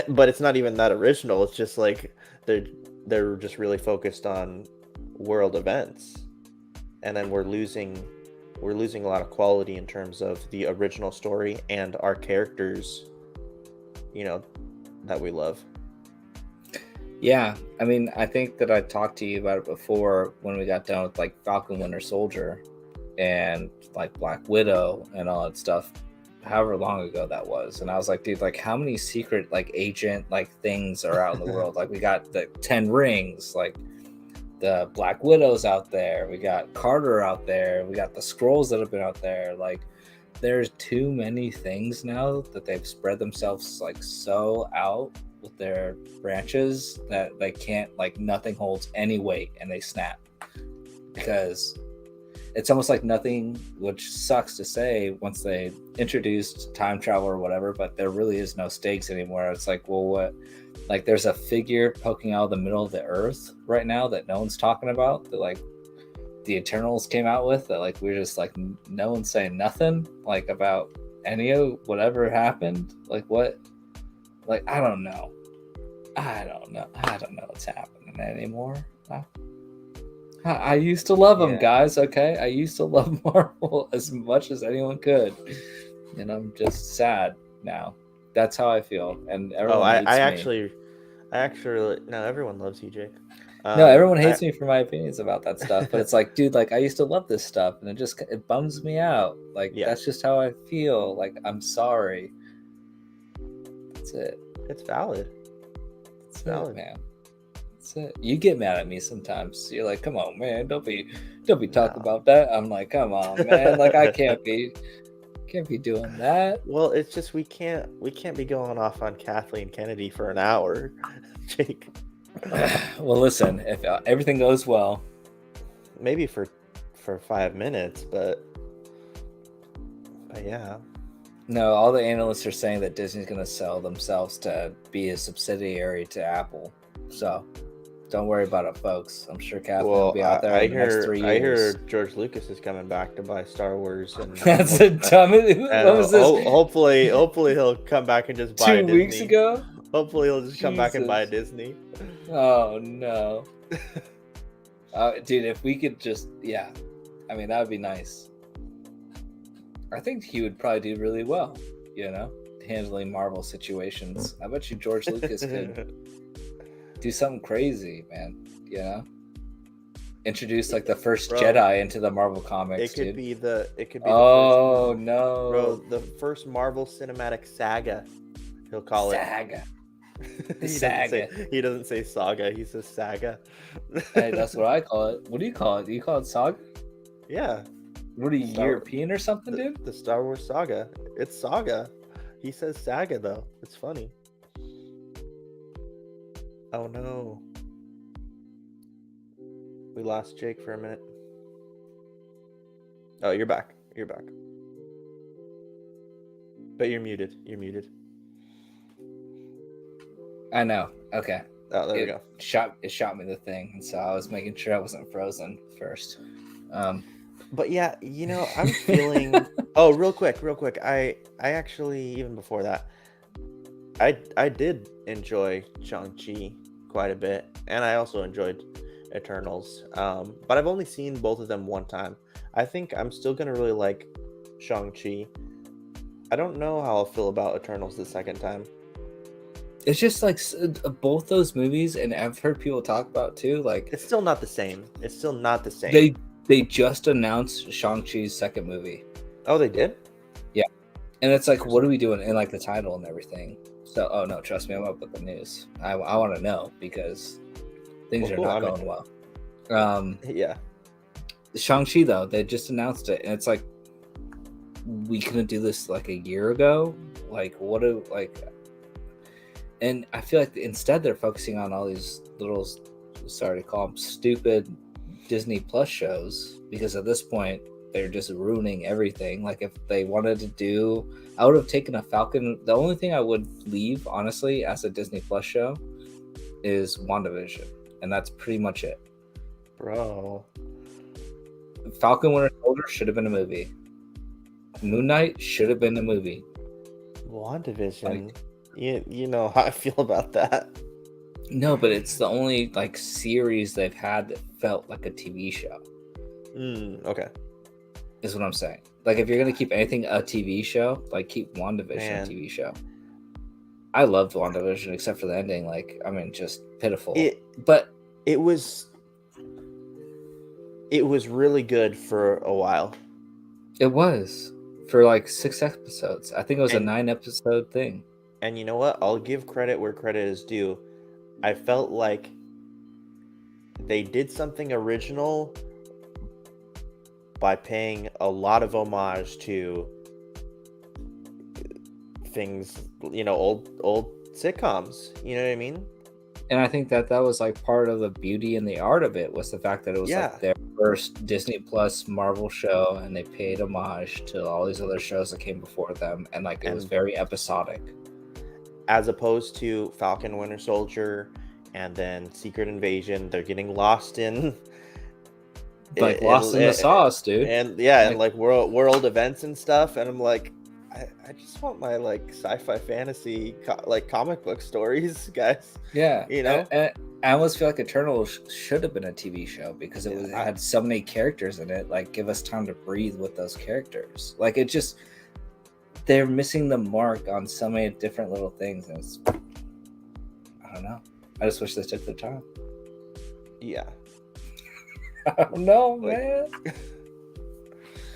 but it's not even that original. It's just like they're just really focused on world events, and then we're losing a lot of quality in terms of the original story and our characters, that we love. Yeah, I mean, I think that I talked to you about it before when we got done with like Falcon Winter Soldier and like Black Widow and all that stuff, however long ago that was. And I was like, dude, like how many secret like agent like things are out in the world? Like we got the 10 rings, like the Black Widows out there, we got Carter out there, we got the Skrulls that have been out there. Like there's too many things now that they've spread themselves like so out with their branches that they can't, like nothing holds any weight and they snap, because it's almost like nothing, which sucks to say once they introduced time travel or whatever, but there really is no stakes anymore. It's like, well, what? Like there's a figure poking out of the middle of the earth right now that no one's talking about, that like the Eternals came out with, that like we're just like no one's saying nothing like about any of whatever happened. Like what? Like I don't know what's happening anymore. I used to love them, guys. Okay, I used to love Marvel as much as anyone could, and I'm just sad now. That's how I feel, and everyone hates me. I actually, no, everyone loves you, Jake. No, everyone hates me for my opinions about that stuff, but it's like, dude, like I used to love this stuff, and it bums me out. Like that's just how I feel. Like I'm sorry. That's it. It's valid. It's valid, man. That's it. You get mad at me sometimes. You're like, come on, man, don't be talking about that. I'm like, come on, man. Like I can't be doing that. Well, it's just we can't be going off on Kathleen Kennedy for an hour, Jake. Well, listen, if everything goes well, maybe for 5 minutes, but yeah. No, all the analysts are saying that Disney's going to sell themselves to be a subsidiary to Apple. So don't worry about it, folks. I'm sure Kathleen will be out there in the next 3 years. I hear George Lucas is coming back to buy Star Wars. And that's the dumbest. What was this? Hopefully he'll come back and just buy 2 weeks ago? Hopefully he'll just come back and buy Disney. Oh, no. Dude, if we could just, I mean, that would be nice. I think he would probably do really well, handling Marvel situations. I bet you George Lucas could do something crazy, man. You know, introduce like the first Bro, Jedi into the Marvel comics, It could dude. be the Oh first, no, bro, the first Marvel cinematic saga. He'll call saga. it. The saga. He doesn't say saga. He says saga. Hey, that's what I call it. What do you call it? Do you call it saga? Yeah, What are you, Star- European or something, dude? the Star Wars saga. It's saga. He says saga though. It's funny. Oh no. We lost Jake for a minute. Oh, you're back. You're back. But you're muted. You're muted. I know. Okay. Oh, there we go. It shot me the thing, and so I was making sure I wasn't frozen first. But yeah, I'm feeling. Oh, real quick. I actually, even before that, I did enjoy Shang-Chi quite a bit, and I also enjoyed Eternals. But I've only seen both of them one time. I think I'm still gonna really like Shang-Chi. I don't know how I'll feel about Eternals the second time. It's just like both those movies, and I've heard people talk about too. Like It's still not the same. It's still not the same. they just announced Shang-Chi's second movie. Oh, they did? Yeah, and it's like, what are we doing in like the title and everything? So, oh no, trust me, I'm up with the news. I want to know because things Well, are cool. not going well. Yeah. Shang-Chi though, they just announced it, and it's like, we couldn't do this like a year ago. Like, and I feel like instead they're focusing on all these little, sorry to call them stupid Disney Plus shows, because at this point they're just ruining everything. Like, if they wanted to do, I would have taken a Falcon. The only thing I would leave, honestly, as a Disney Plus show is WandaVision, and that's pretty much it. Bro. Falcon Winter Soldier should have been a movie. Moon Knight should have been a movie. WandaVision. You know how I feel about that. No, but it's the only like series they've had that felt like a TV show. Okay. Is what I'm saying. Like, if you're gonna keep anything a TV show, like, keep WandaVision Man. a TV show. I loved WandaVision except for the ending. Like, I mean, just pitiful. But it was really good for a while. It was for like 6 episodes. I think it was a 9-episode thing. And you know what? I'll give credit where credit is due. I felt like they did something original by paying a lot of homage to things, old sitcoms. You know what I mean? And I think that was like part of the beauty and the art of it, was the fact that it was like their first Disney Plus Marvel show, and they paid homage to all these other shows that came before them, and like it was very episodic. As opposed to Falcon Winter Soldier and then Secret Invasion, they're getting lost in lost in the sauce, dude. And and like world events and stuff, and I'm like, I just want my like sci-fi fantasy like comic book stories, guys. Yeah, and I almost feel like Eternal should have been a TV show, because it had so many characters in it. Like, give us time to breathe with those characters. Like, it just, they're missing the mark on so many different little things, and it's, I don't know. I just wish they took their time. Yeah. I don't know, man.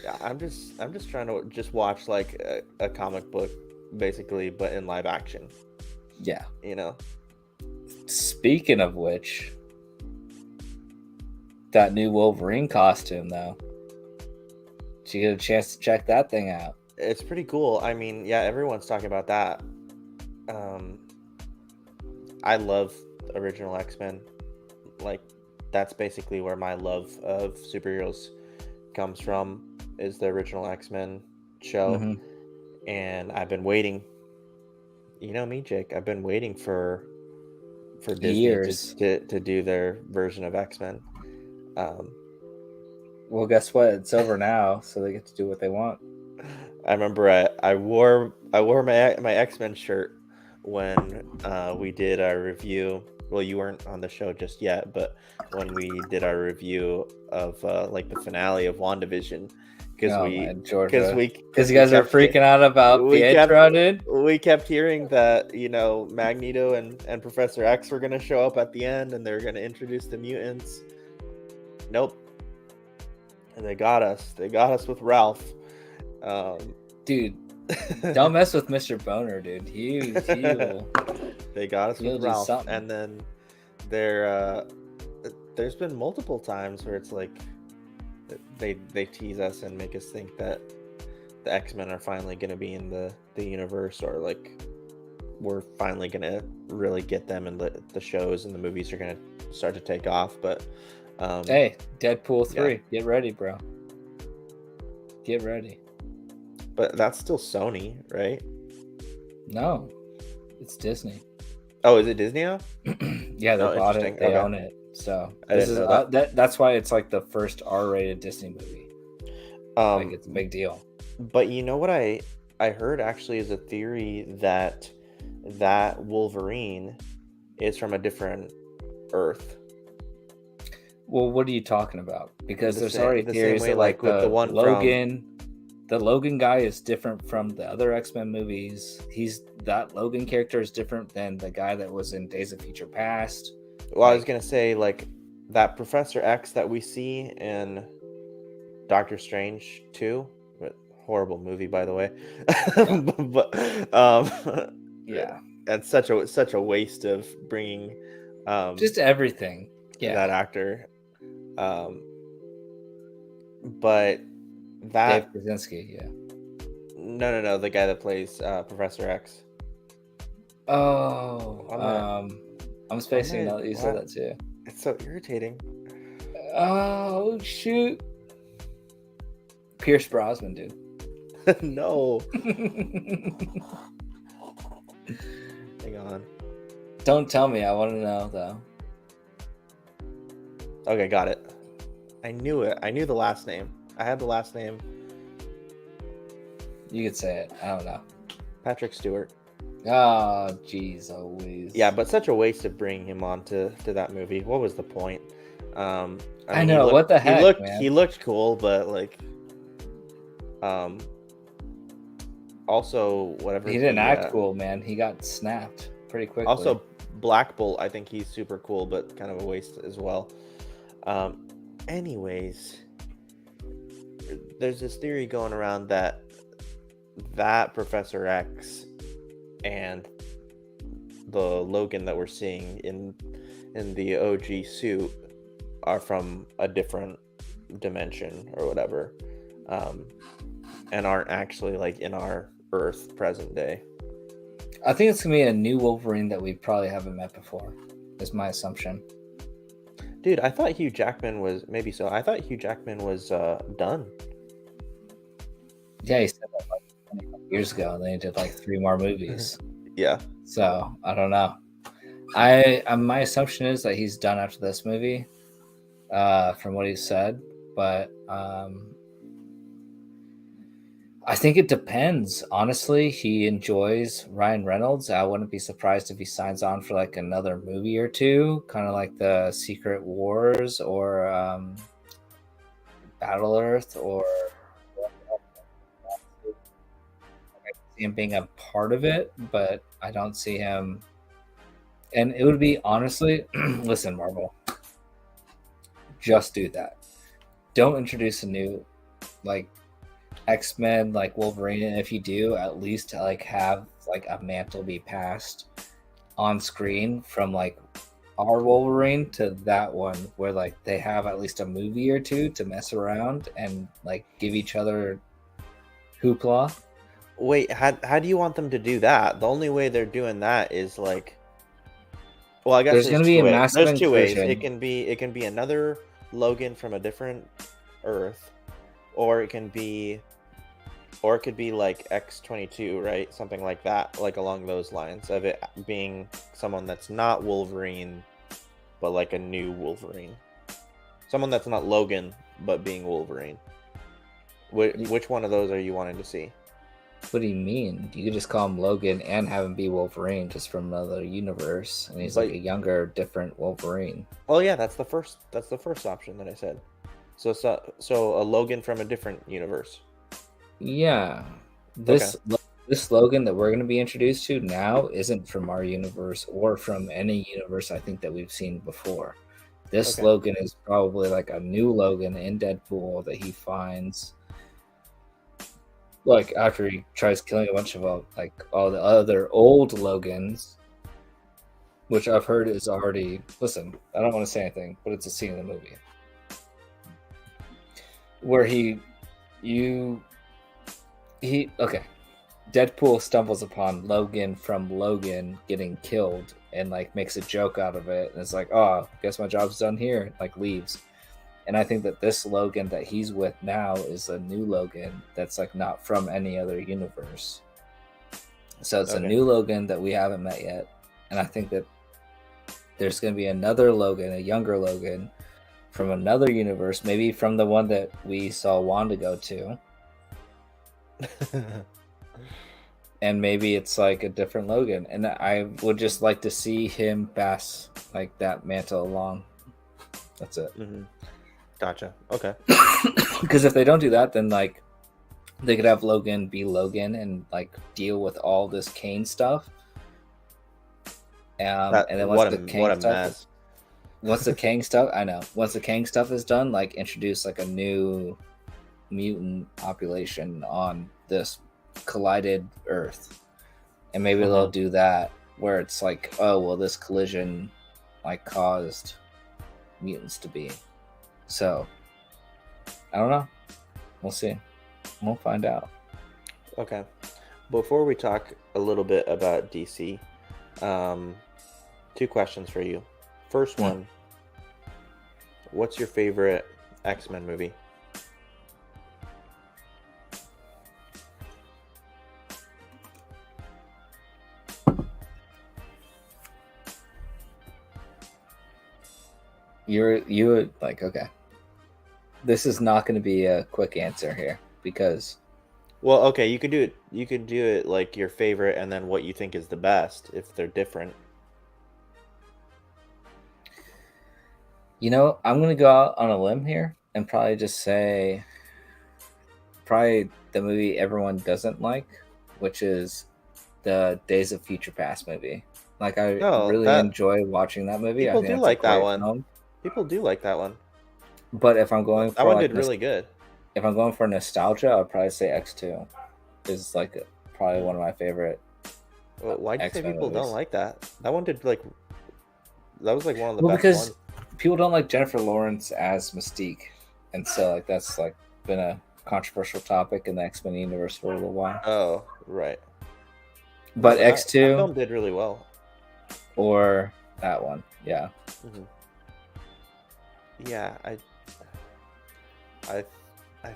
Yeah, I'm just trying to just watch like a comic book, basically, but in live action. Yeah. Speaking of which, that new Wolverine costume, though. Did you get a chance to check that thing out? It's pretty cool. I mean, yeah, everyone's talking about that. I love original X-Men. Like, that's basically where my love of superheroes comes from, is the original X-Men show. Mm-hmm. And I've been waiting. You know me, Jake. I've been waiting for Disney years to do their version of X-Men. Well, guess what? It's over now, so they get to do what they want. I remember I wore my X-Men shirt when we did our review well, you weren't on the show just yet, but when we did our review of like the finale of WandaVision, because Oh we man, Georgia. Because because you we guys are kept freaking out about we kept Pietro, dude. we kept hearing that, you know, Magneto and Professor X were gonna show up at the end and they're gonna introduce the mutants. Nope. And they got us. They got us with Ralph. Dude, don't mess with Mr. Boner, dude. He'll They got us He'll with do Ralph, something. and then there's been multiple times where it's like they tease us and make us think that the X-Men are finally going to be in the universe, or like we're finally going to really get them, and the shows and the movies are going to start to take off. But hey, Deadpool 3. yeah. Get ready, bro. Get ready. But that's still Sony, right? No, it's Disney. Oh, is it Disney now? Yeah, they Oh, bought interesting. it. They Okay. own it. So I this didn't is know that. that's why it's like the first R-rated Disney movie. Like it's a big deal. But you know what I heard actually is a theory that Wolverine is from a different Earth. Well, what are you talking about? Because The there's same- already the theories same way, that like, with the one from- Logan. The Logan guy is different from the other X-Men movies. That Logan character is different than the guy that was in Days of Future Past. Well, I was gonna say, like, that Professor X that we see in Doctor Strange 2, but horrible movie, by the way. But Yeah, and such a waste of bringing just everything. Yeah, that actor. But that Dave Krasinski. Yeah. no, the guy that plays Professor X. Oh, I'm spacing my- now that you said that too. It's so irritating. Oh shoot, Pierce Brosnan, dude. No, hang on. Don't tell me. I want to know though. Okay, got it. I knew it. I knew the last name. I had the last name. You could say it. I don't know. Patrick Stewart. Oh, jeez, always. Yeah, but such a waste of bringing him on to that movie. What was the point? I mean, know, what the heck, man? He looked cool, but like, also whatever. He didn't act cool, man. He got snapped pretty quickly. Also, Black Bolt. I think he's super cool, but kind of a waste as well. Anyways, there's this theory going around that Professor X and the Logan that we're seeing in the OG suit are from a different dimension or whatever, and aren't actually like in our Earth present day. I think it's gonna be a new Wolverine that we probably haven't met before. Is my assumption. Dude, I thought Hugh Jackman was maybe so. I thought Hugh Jackman was done. Yeah, he said that like 20 years ago, and then he did like 3 more movies. Yeah. So I don't know. My assumption is that he's done after this movie, from what he said. But I think it depends. Honestly, he enjoys Ryan Reynolds. I wouldn't be surprised if he signs on for like another movie or two, kind of like the Secret Wars or Battle Earth, or I see him being a part of it, but I don't see him. And it would be honestly, listen, Marvel, just do that. Don't introduce a new like X-Men like Wolverine, and if you do, at least like have like a mantle be passed on screen from like our Wolverine to that one, where like they have at least a movie or two to mess around and like give each other hoopla. Wait, how do you want them to do that? The only way they're doing that is like, well, I guess There's gonna be a massive There's two ways. inclusion. It can be another Logan from a different Earth, or it could be like X-22, right? Something like that, like along those lines of it being someone that's not Wolverine, but like a new Wolverine. Someone that's not Logan, but being Wolverine. Which one of those are you wanting to see? What do you mean? You could just call him Logan and have him be Wolverine, just from another universe, and he's But- like a younger, different Wolverine. Oh yeah, that's the first option that I said. So a Logan from a different universe. Yeah, this Logan that we're going to be introduced to now isn't from our universe or from any universe I think that we've seen before. This Okay. Logan is probably like a new Logan in Deadpool that he finds, like after he tries killing a bunch of like all the other old Logans, which I've heard is already. Listen, I don't want to say anything, but it's a scene in the movie where okay. Deadpool stumbles upon Logan from Logan getting killed and like makes a joke out of it, and it's like, oh, guess my job's done here, and like leaves. And I think that this Logan that he's with now is a new Logan that's like not from any other universe. So it's a new Logan that we haven't met yet, and I think that there's going to be another Logan, a younger Logan from another universe, maybe from the one that we saw Wanda go to. And maybe it's like a different Logan, and I would just like to see him pass like that mantle along. That's it. Mm-hmm. Gotcha. Okay. Because if they don't do that, then like they could have Logan be Logan and like deal with all this Kane stuff. And then once the Kang stuff, once the Kang stuff, I know. Once the Kang stuff is done, like introduce like a new mutant population on this collided Earth, and maybe they'll do that where it's like, oh well, this collision like caused mutants to be. So I don't know. We'll see. We'll find out. Okay. Before we talk a little bit about DC, 2 questions for you. First one, what's your favorite X-Men movie? You would like, okay. This is not going to be a quick answer here because Well, okay, you could do it. You could do it like your favorite, and then what you think is the best if they're different. you know, I'm going to go out on a limb here and probably just say probably the movie everyone doesn't like, which is the Days of Future Past movie. Like I really enjoy watching that movie. People I think do it's like a that great one. film. People do like that one. But if I'm going That for one like did really good. if I'm going for nostalgia, I'd probably say X2 is like probably one of my favorite. Well, why do you say X-Men people movies. don't like that? That one did like. That was like one of the Well, best because ones. people don't like Jennifer Lawrence as Mystique, and so like that's like been a controversial topic in the X-Men universe for a little while. Oh, right. But That X2 film did really well. or that one, yeah. Mm-hmm. Yeah, I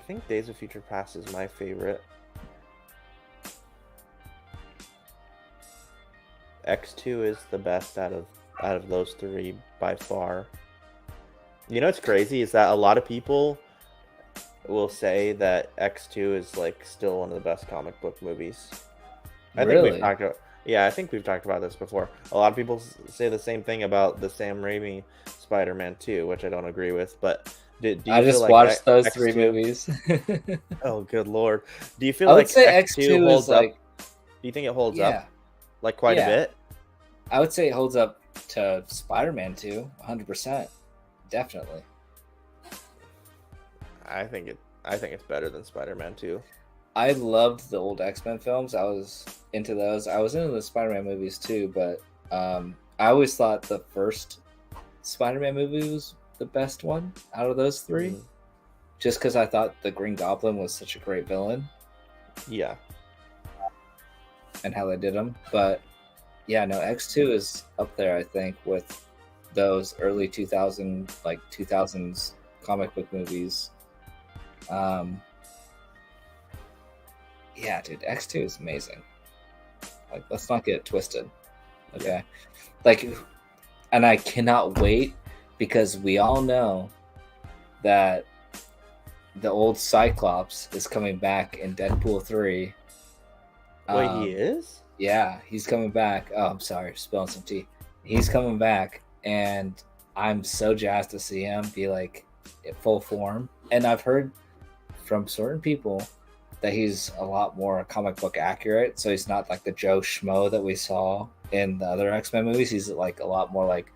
think Days of Future Past is my favorite. X2 is the best out of those 3 by far. You know what's crazy is that a lot of people will say that X2 is like still one of the best comic book movies. I think Really? we've talked about, yeah, I think we've talked about this before. A lot of people say the same thing about the Sam Raimi Spider-Man 2, which I don't agree with, but do you I feel just like watched those X2 3 movies. Oh, good lord. Do you feel I would like say X2 X2 holds is up? like, Do you think it holds yeah, up like quite a Yeah. bit? I would say it holds up to Spider-Man 2, 100%, definitely. I think it's better than Spider-Man 2. I loved the old X-Men films. I was into those. I was into the Spider-Man movies too, but I always thought the first Spider-Man movie was the best one out of those 3. Mhm. Just because I thought the Green Goblin was such a great villain Yeah. and how they did him. But yeah, no, X2 is up there, I think, with those early 2000s comic book movies. Yeah, dude, X2 is amazing. Like, let's not get it twisted. Okay. Like, and I cannot wait because we all know that the old Cyclops is coming back in Deadpool 3 Wait, he is? Yeah, he's coming back. Oh, I'm sorry, spilling some tea. He's coming back, and I'm so jazzed to see him be like in full form. And I've heard from certain people that he's a lot more comic book accurate. So he's not like the Joe Schmo that we saw in the other X-Men movies. He's like a lot more like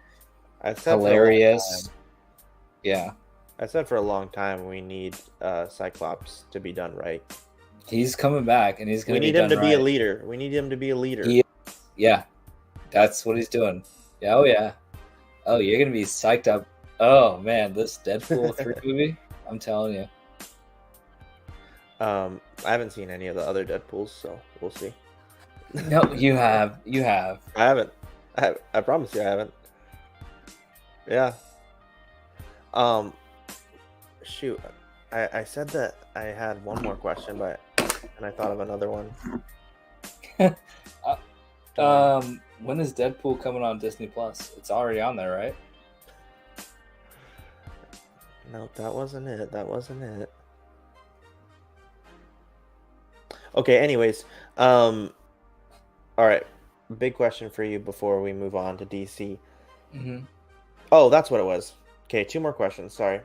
I said for a long hilarious. time- Yeah, I said for a long time we need Cyclops to be done right. he's coming back, and he's We going to need be him done to be a right. leader. We need him to be a leader. Yeah, that's what he's doing. Yeah, oh yeah. Oh, you're gonna be psyched up. Oh man, this Deadpool 3 movie, I'm telling you. I haven't seen any of the other Deadpools, so we'll see. No, you have. I haven't. I promise you I haven't. Yeah. Shoot. I said that I had one more question, and I thought of another one. When is Deadpool coming on Disney Plus? It's already on there, right? No, that wasn't it. That wasn't it. Okay, anyways, all right. Big question for you before we move on to DC. Mm-hmm. Oh, that's what it was. Okay, 2 more questions. Sorry.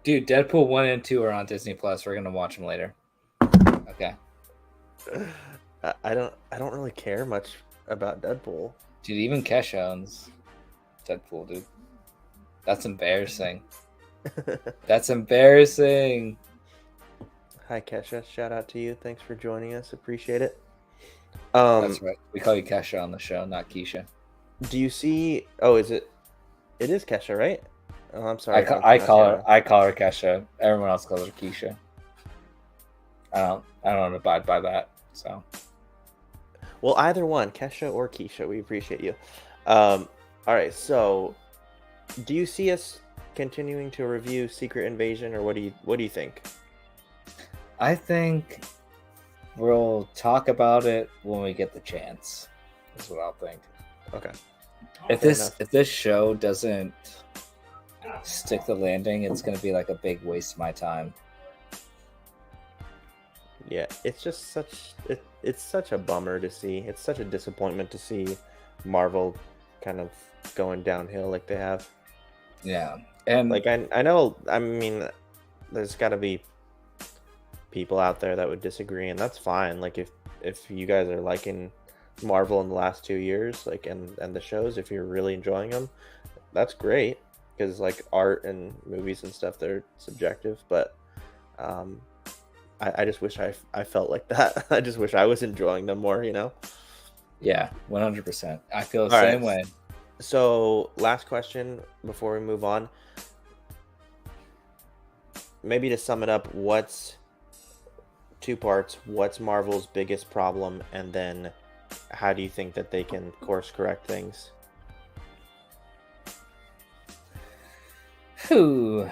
Dude, Deadpool 1 and 2 are on Disney Plus. We're gonna watch them later. Okay. I don't really care much about Deadpool. Dude, even Kesha owns Deadpool, dude. That's embarrassing. That's embarrassing. Hi, Kesha. Shout out to you. Thanks for joining us. Appreciate it. That's right. We call you Kesha on the show, not Keisha. Do you see? Oh, is it? It is Kesha, right? Oh, I'm sorry. I call her Kesha. Everyone else calls her Keisha. I don't abide by that. So. Well, either one, Kesha or Keisha, we appreciate you. All right. So, do you see us continuing to review Secret Invasion, or what do you think? I think we'll talk about it when we get the chance. Is what I'll think. Okay. If this show doesn't stick the landing, it's gonna be like a big waste of my time. Yeah, it's just it's such a bummer to see. It's such a disappointment to see Marvel kind of going downhill like they have. Yeah, and like I know. I mean, there's got to be people out there that would disagree, and that's fine. Like if you guys are liking Marvel in the last 2 years, like and the shows, if you're really enjoying them, that's great, because like art and movies and stuff, they're subjective. But I just wish I felt like that. I just wish I was enjoying them more, you know? Yeah, 100%. I feel the same way. So last question before we move on, maybe to sum it up, what's 2 parts? What's Marvel's biggest problem, and then how do you think that they can course correct things? Whew.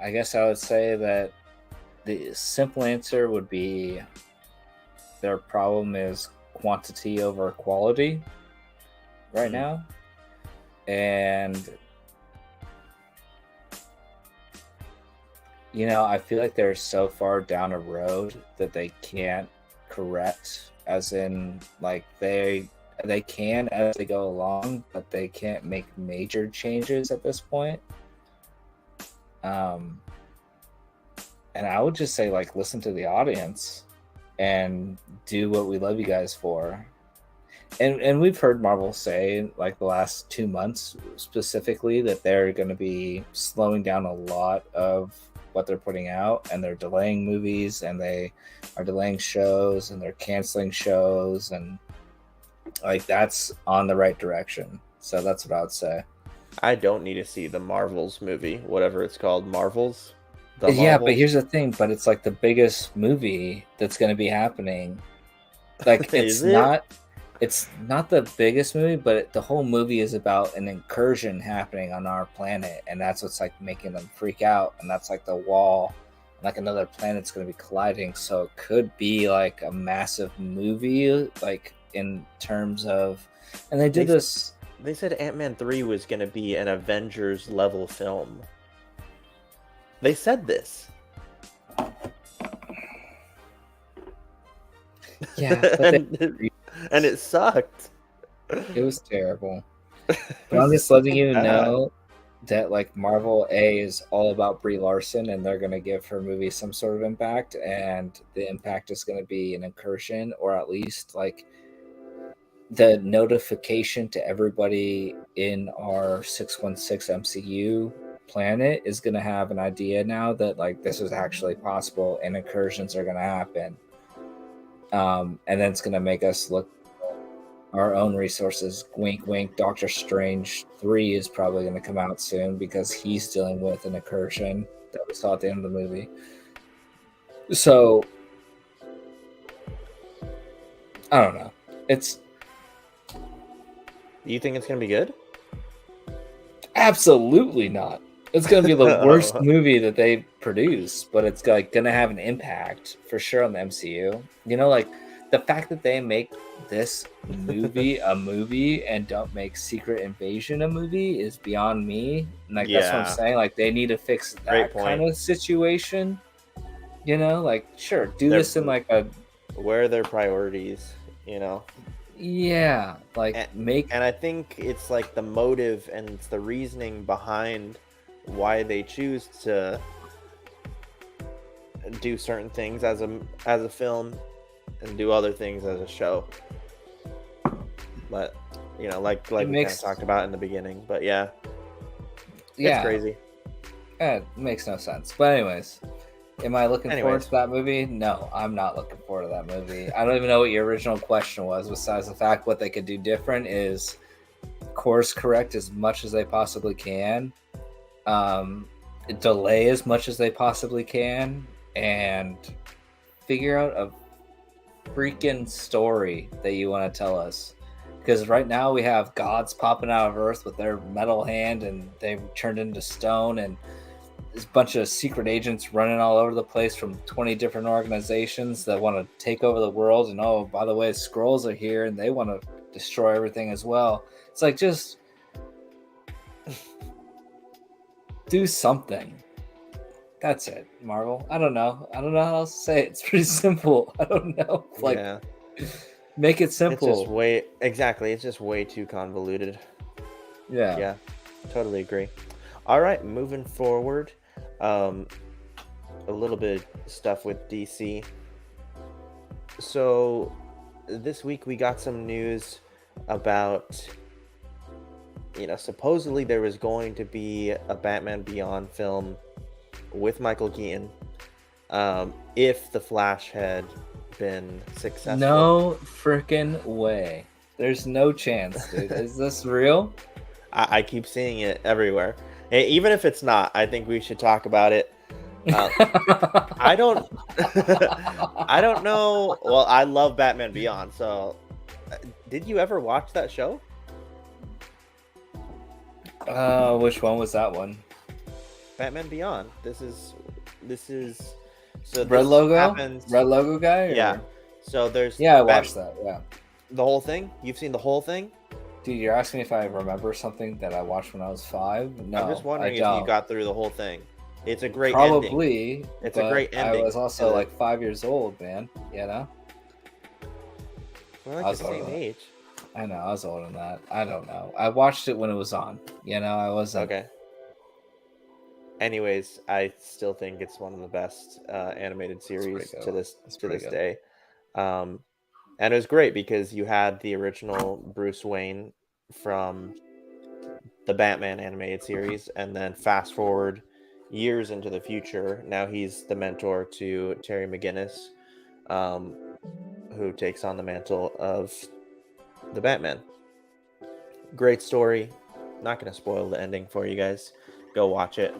I guess I would say that the simple answer would be their problem is quantity over quality right now. And I feel like they're so far down a road that they can't correct, as in like they can as they go along, but they can't make major changes at this point. And I would just say, like, listen to the audience and do what we love you guys for. And we've heard Marvel say, like, the last 2 months specifically, that they're going to be slowing down a lot of what they're putting out, and they're delaying movies, and they are delaying shows, and they're canceling shows, and like that's on the right direction. So that's what I would say. I don't need to see the Marvels movie, whatever it's called, Marvels. Yeah, but here's the thing. But it's like the biggest movie that's going to be happening. Like it's not the biggest movie, but the whole movie is about an incursion happening on our planet, and that's what's like making them freak out. And that's like the wall, like another planet's going to be colliding. So it could be like a massive movie, like in terms of. And they did this. They said Ant-Man 3 was going to be an Avengers level film. They said this. Yeah, Yeah, but and it sucked. it was terrible. But I'm just letting you bad. know that like Marvel A is all about Brie Larson, and they're gonna give her movie some sort of impact, and the impact is gonna be an incursion, or at least like the notification to everybody in our 616 MCU planet is gonna have an idea now that like this is actually possible and incursions are gonna happen. And then it's gonna make us look our own resources. Wink, wink. Doctor Strange 3 is probably going to come out soon because he's dealing with an incursion that we saw at the end of the movie. So, I don't know. It's You think it's gonna be good? absolutely not. It's going to be the worst movie that they produce, but it's like going to have an impact for sure on the MCU. You know, like the fact that they make this movie a movie and don't make Secret Invasion a movie is beyond me. Like that's what I'm Yeah. saying. Like they need to fix Great that point. kind of situation. You know, like sure, do They're- this in like a Where are their priorities? You know. yeah, like make And I think it's like the motive and it's the reasoning behind why they choose to do certain things as a film and do other things as a show. But you know, like we kind of talked about in the beginning. But yeah, it's crazy. It makes no sense. But anyways, am I looking forward to that movie? No, I'm not looking forward to that movie. I don't even know what your original question was, besides the fact what they could do different is course correct as much as they possibly can, delay as much as they possibly can, and figure out a freaking story that you want to tell us. Because right now we have gods popping out of Earth with their metal hand and they've turned into stone, and there's a bunch of secret agents running all over the place from 20 different organizations that want to take over the world. And oh, by the way, Skrulls are here and they want to destroy everything as well. It's like, just do something. That's it, Marvel. I don't know how else to say it. It's pretty simple. I don't know. Like, Yeah. Make it simple. It's just way too convoluted. Yeah. Yeah. Totally agree. All right, moving forward. A little bit of stuff with DC. So this week we got some news about, supposedly there was going to be a Batman Beyond film with Michael Keaton, if The Flash had been successful. No freaking way. There's no chance, dude. Is this real? I keep seeing it everywhere. Even if it's not, I think we should talk about it. I don't know. Well, I love Batman Beyond. So, did you ever watch that show? Which one was that one? Batman Beyond. This is so Red this logo. happens- Red logo guy. Or? Yeah. So there's I watched that. Yeah. The whole thing. You've seen the whole thing. Dude, you're asking me if I remember something that I watched when I was 5? No, I'm just wondering if I don't. you got through the whole thing. It's a great ending. Probably. It's a great ending. I was also like 5 years old, man. You know? We're I like was the same older. age. I know, I was older than that. I don't know. I watched it when it was on. You know, I wasn't. Okay. Anyways, I still think it's one of the best animated series to this day. And it was great because you had the original Bruce Wayne from the Batman animated series, and then fast forward years into the future, now he's the mentor to Terry McGinnis, who takes on the mantle of the Batman. Great story. Not going to spoil the ending for you guys. Go watch it.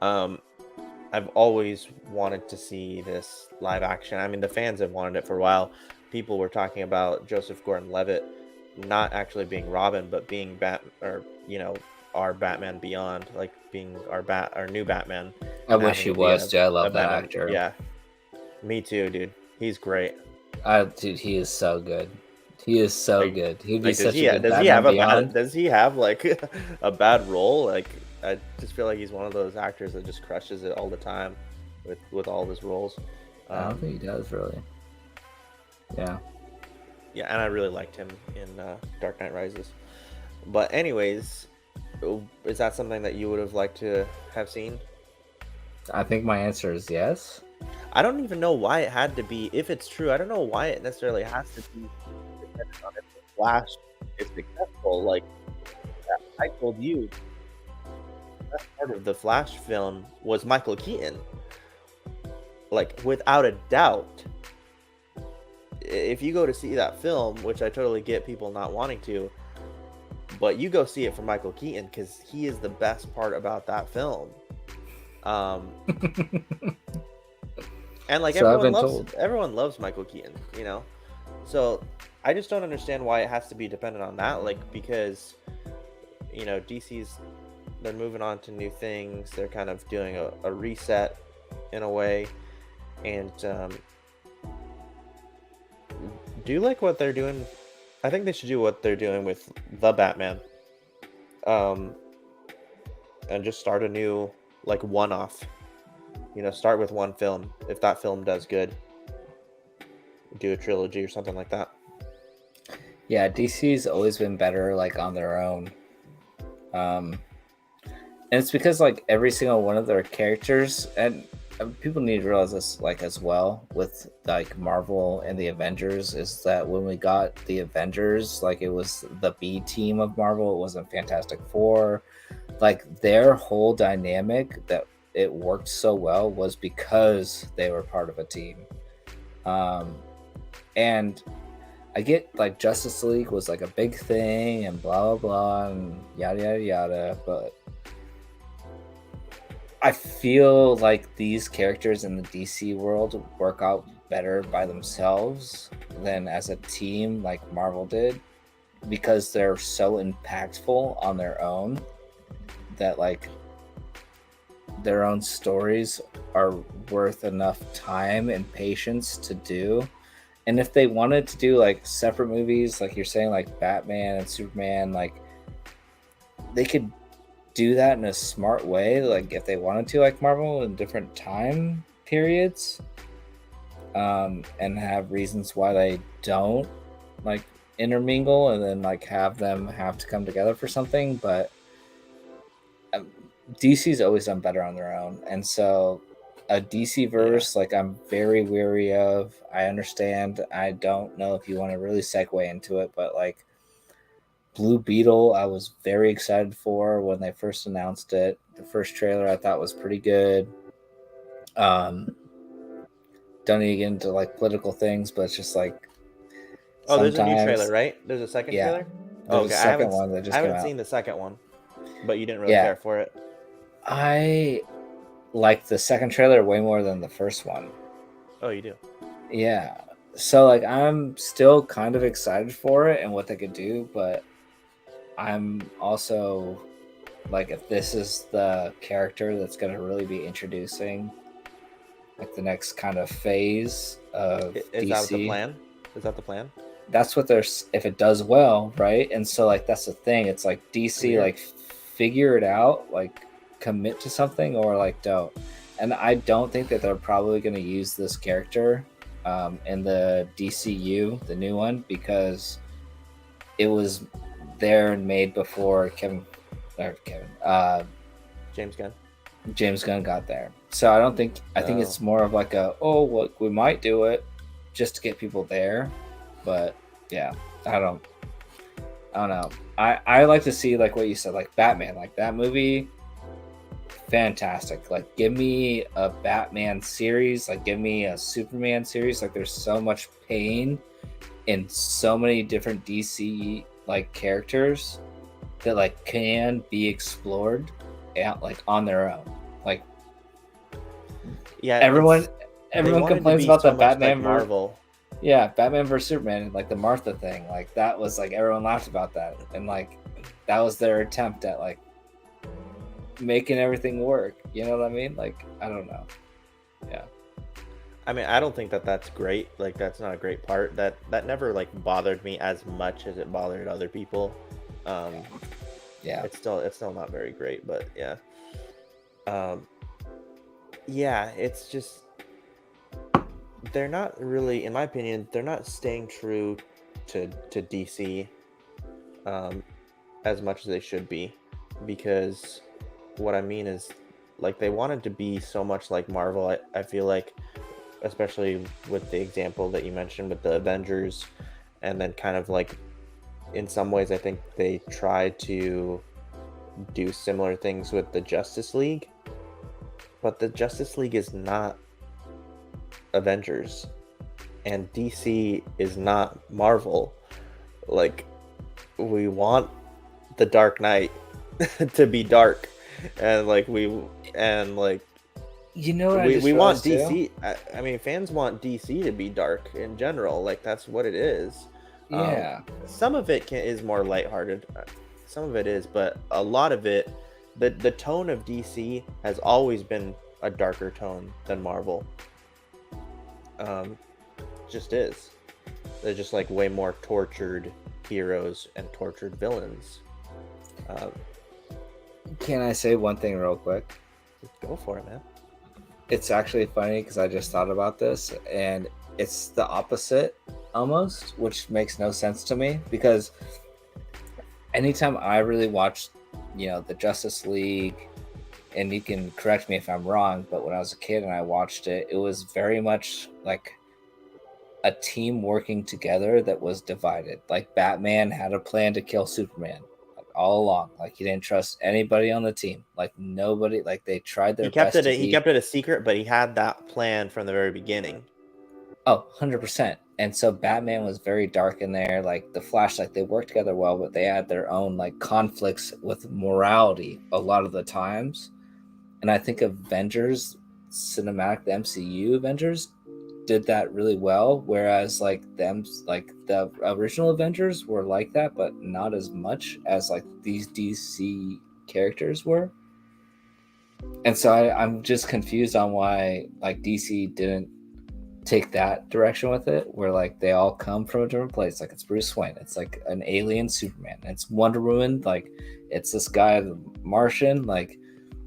I've always wanted to see this live action. I mean, the fans have wanted it for a while. People were talking about Joseph Gordon-Levitt not actually being Robin, but being our Batman Beyond, like being our new Batman. I wish he was, dude. I love that Batman. actor. Yeah, me too, dude. He's great. Dude, he is so good. He is so good. He'd be such a good does Batman he have Beyond. does he have like a bad role? Like, I just feel like he's one of those actors that just crushes it all the time with all of his roles. I don't think he does, really. Yeah. Yeah, and I really liked him in Dark Knight Rises. But anyways, is that something that you would have liked to have seen? I think my answer is yes. I don't even know why it had to be. If it's true, I don't know why it necessarily has to be dependent on if the Flash is successful. Like I told you, the best part of the Flash film was Michael Keaton. Like without a doubt. If you go to see that film, which I totally get people not wanting to, but you go see it for Michael Keaton because he is the best part about that film. And like So I've been everyone loves Michael Keaton, you know. So I just don't understand why it has to be dependent on that. Like because you know they're moving on to new things. They're kind of doing a reset in a way, and do you like what they're doing? I think they should do what they're doing with the Batman, and just start a new like one-off. You know, start with one film. If that film does good, do a trilogy or something like that. Yeah, DC's always been better like on their own. And it's because like every single one of their characters, and people need to realize this like as well with like Marvel and the Avengers, is that when we got the Avengers, like it was the B team of Marvel. It wasn't Fantastic Four. Like their whole dynamic that it worked so well was because they were part of a team. And I get like Justice League was like a big thing and blah blah blah and yada yada yada, but I feel like these characters in the DC world work out better by themselves than as a team like Marvel did, because they're so impactful on their own that like their own stories are worth enough time and patience to do. And if they wanted to do like separate movies, like you're saying, like Batman and Superman, like they could do that in a smart way, like if they wanted to, like Marvel, in different time periods, and have reasons why they don't like intermingle, and then like have them have to come together for something. But DC's always done better on their own, and so a DC verse, like I'm very weary of. I understand. I don't know if you want to really segue into it, but like Blue Beetle, I was very excited for when they first announced it. The first trailer I thought was pretty good. Don't need to get into like political things, but it's just like there's a new trailer, right? There's a second trailer. There's a second one that just I came haven't out. seen the second one, but you didn't really care for it. I like the second trailer way more than the first one. Oh, you do? Yeah. So like I'm still kind of excited for it and what they could do, but I'm also like, if this is the character that's going to really be introducing like the next kind of phase of Is DC. that the plan? Is that the plan? That's what there's, if it does well, right? And so like that's the thing. It's like DC, like figure it out, like commit to something, or like don't. And I don't think that they're probably going to use this character in the DCU, the new one, because it was there and made before James Gunn got there. So I don't think, I think it's more of like a, we might do it just to get people there. But yeah, I don't know. I like to see like what you said, like Batman, like that movie, fantastic. Like give me a Batman series, like give me a Superman series. Like there's so much pain in so many different DC like characters that like can be explored like on their own. Like everyone complains about the Batman like Marvel. Yeah, Batman vs Superman, like the Martha thing, like that was like everyone laughed about that, and like that was their attempt at like making everything work. You know what I mean? Like I don't know. Yeah. I mean, I don't think that that's great. Like that's not a great part. That never like bothered me as much as it bothered other people. Yeah. It's still not very great, but yeah. Yeah, it's just they're not really, in my opinion, they're not staying true to DC as much as they should be, because what I mean is, like, they wanted to be so much like Marvel. I feel like, especially with the example that you mentioned with the Avengers, and then kind of like in some ways I think they tried to do similar things with the Justice League, but the Justice League is not Avengers, and DC is not Marvel. Like, we want the Dark Knight to be dark, and like You know what I just we want realized, too? DC. I mean, fans want DC to be dark in general. Like, that's what it is. Yeah. Some of it is more lighthearted. Some of it is, but a lot of it, the tone of DC has always been a darker tone than Marvel. Just is. They're just like way more tortured heroes and tortured villains. Can I say one thing real quick? Go for it, man. It's actually funny because I just thought about this, and it's the opposite almost, which makes no sense to me, because anytime I really watched, the Justice League, and you can correct me if I'm wrong, but when I was a kid and I watched it, it was very much like a team working together that was divided. Like, Batman had a plan to kill Superman, like, all along. Like, he didn't trust anybody on the team. Like, nobody. Like, they tried their best to He kept it a secret, but he had that plan from the very beginning. Oh, 100%. And so Batman was very dark in there. Like, the Flash, like, they worked together well, but they had their own like conflicts with morality a lot of the times. And I think Avengers cinematic, the MCU Avengers, did that really well, whereas like the original Avengers were like that, but not as much as like these DC characters were. And so I'm just confused on why like DC didn't take that direction with it, where like they all come from a different place. Like, it's Bruce Wayne, it's like an alien Superman, it's Wonder Woman, like it's this guy, the Martian, like,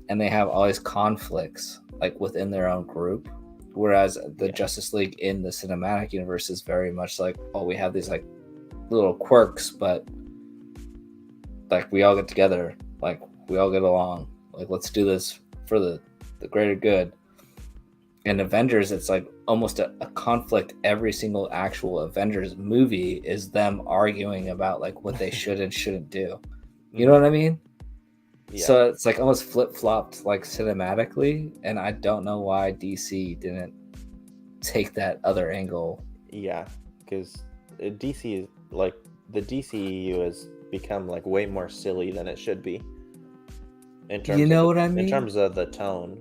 and they have all these conflicts like within their own group. Whereas the Justice League in the cinematic universe is very much like, oh, we have these like little quirks, but like we all get together, like we all get along, like let's do this for the greater good. In Avengers, it's like almost a conflict. Every single actual Avengers movie is them arguing about like what they should and shouldn't do. You know what I mean? Yeah. So it's like almost flip-flopped like cinematically, and I don't know why DC didn't take that other angle. Yeah, because DC is like, the DCEU has become like way more silly than it should be. In terms what I mean? In terms of the tone.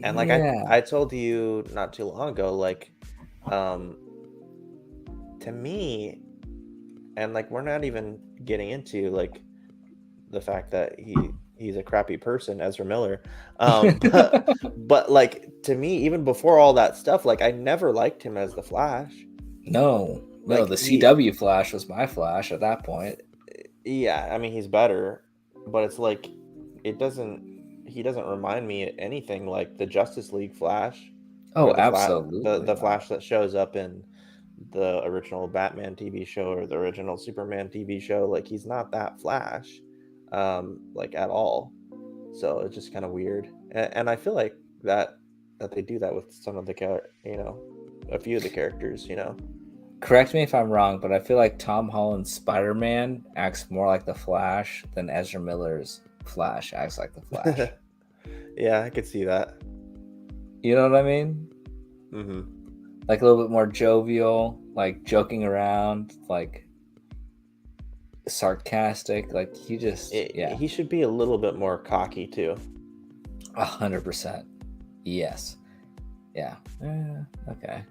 And like I told you not too long ago, like to me, and like we're not even getting into like the fact that he's a crappy person, Ezra Miller, but like to me, even before all that stuff, like I never liked him as the Flash. No, like, the CW Flash was my Flash at that point. Yeah, I mean, he's better, but it's like he doesn't remind me of anything like the Justice League Flash. Oh, absolutely. The Flash that shows up in the original Batman TV show or the original Superman TV show, like he's not that Flash, like at all. So it's just kind of weird, and I feel like that they do that with some of the a few of the characters. Correct me if I'm wrong, but I feel like Tom Holland's Spider-Man acts more like the Flash than Ezra Miller's Flash acts like the Flash. Yeah, I could see that. You know what I mean? Mm-hmm. Like a little bit more jovial, like joking around, like sarcastic. Like he should be a little bit more cocky too. 100%. Yes. Yeah. Okay.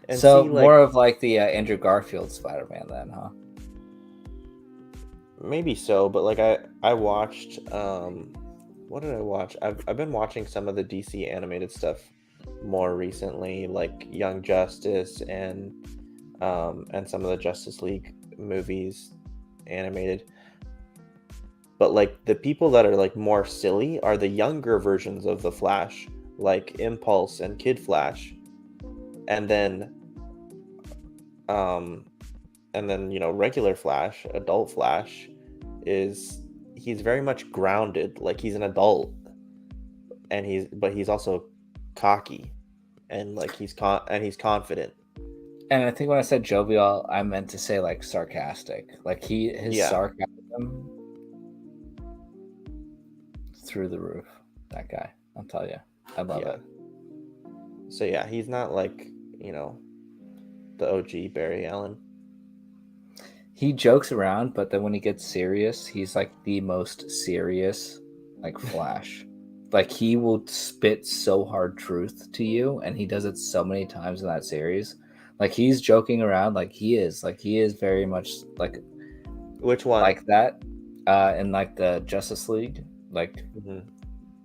And so see, more of like the Andrew Garfield Spider-Man then, huh? Maybe so, but like I watched what did I watch? I've been watching some of the DC animated stuff more recently, like Young Justice and some of the Justice League movies animated. But like the people that are like more silly are the younger versions of the Flash, like Impulse and Kid Flash. And then regular Flash, adult Flash, he's very much grounded, like he's an adult, and he's also cocky, and like he's confident. And I think when I said jovial, I meant to say like sarcastic. Like his Yeah. sarcasm through the roof. That guy, I'll tell you, I love Yeah. it. So yeah, he's not like the OG Barry Allen. He jokes around, but then when he gets serious, he's like the most serious, like Flash. Like he will spit so hard truth to you, and he does it so many times in that series. Like he's joking around, like he is very much like Which one? like that, in like the Justice League. Like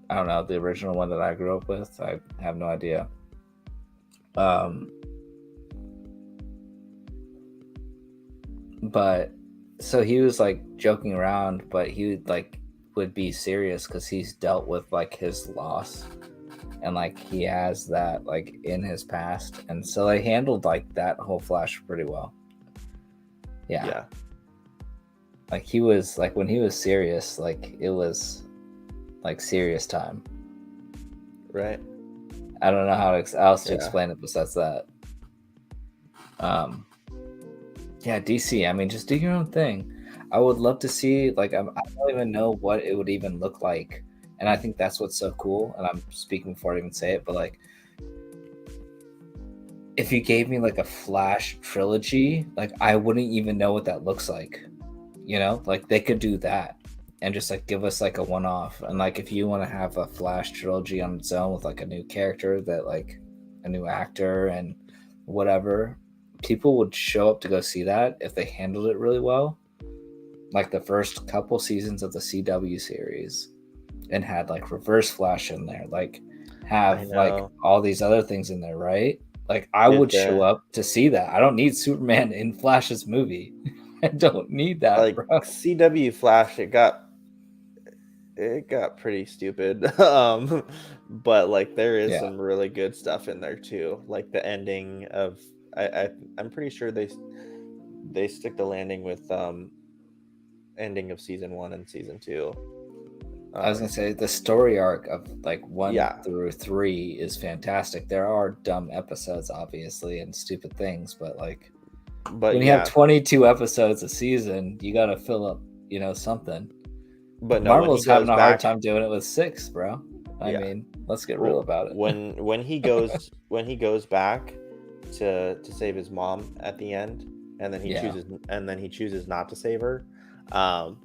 I don't know, the original one that I grew up with. I have no idea. But so he was like joking around, but he would be serious because he's dealt with like his loss, and like he has that like in his past, and so they handled like that whole Flash pretty well. Yeah. Like he was like, when he was serious, like it was like serious time. Right. I don't know how else to explain it besides that. Yeah, DC. I mean, just do your own thing. I would love to see, like, I don't even know what it would even look like, and I think that's what's so cool. And I'm speaking before I even say it, but like, if you gave me like a Flash trilogy, like I wouldn't even know what that looks like. Like they could do that and just like give us like a one-off. And like if you want to have a Flash trilogy on its own with like a new character, that like a new actor and whatever, people would show up to go see that if they handled it really well. Like the first couple seasons of the CW series, and had like Reverse Flash in there, like have like all these other things in there, right? Like I would show up to see that. I don't need Superman in Flash's movie. I don't need that, like, bro. CW Flash, it got pretty stupid. But like there is some really good stuff in there too. Like the ending of I'm pretty sure they stick the landing with ending of season 1 and season 2. I was gonna say the story arc of like 1 through 3 is fantastic. There are dumb episodes, obviously, and stupid things, but when you have 22 episodes a season, you gotta fill up, something. But no, Marvel's having a hard time doing it with 6, bro. I mean, let's get real about it. When he goes back to save his mom at the end, and then he chooses not to save her. That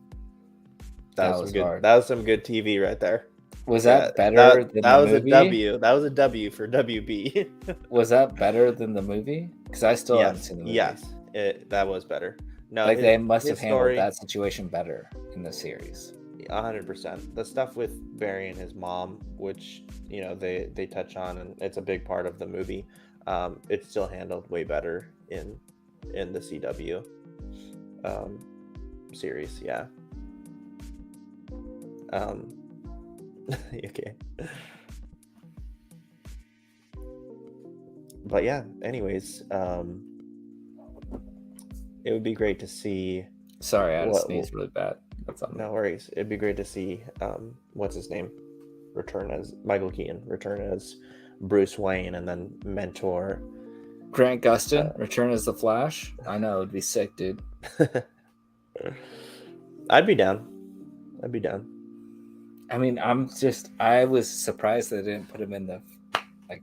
was some good TV right there. Was that better than the movie? That was a W for WB. Was that better than the movie? Because I still haven't seen the movie. Yes, that was better. No, like they must have handled that situation better in the series. 100%. The stuff with Barry and his mom, which they touch on, and it's a big part of the movie. It's still handled way better in the CW series. Yeah. Okay. But yeah, anyways, it would be great to see. Sorry, I sneezed really bad. No worries. It'd be great to see what's his name Michael Keaton return as Bruce Wayne, and then mentor Grant Gustin return as the Flash. I know, it'd be sick, dude. I'd be down. I mean, I was surprised they didn't put him in the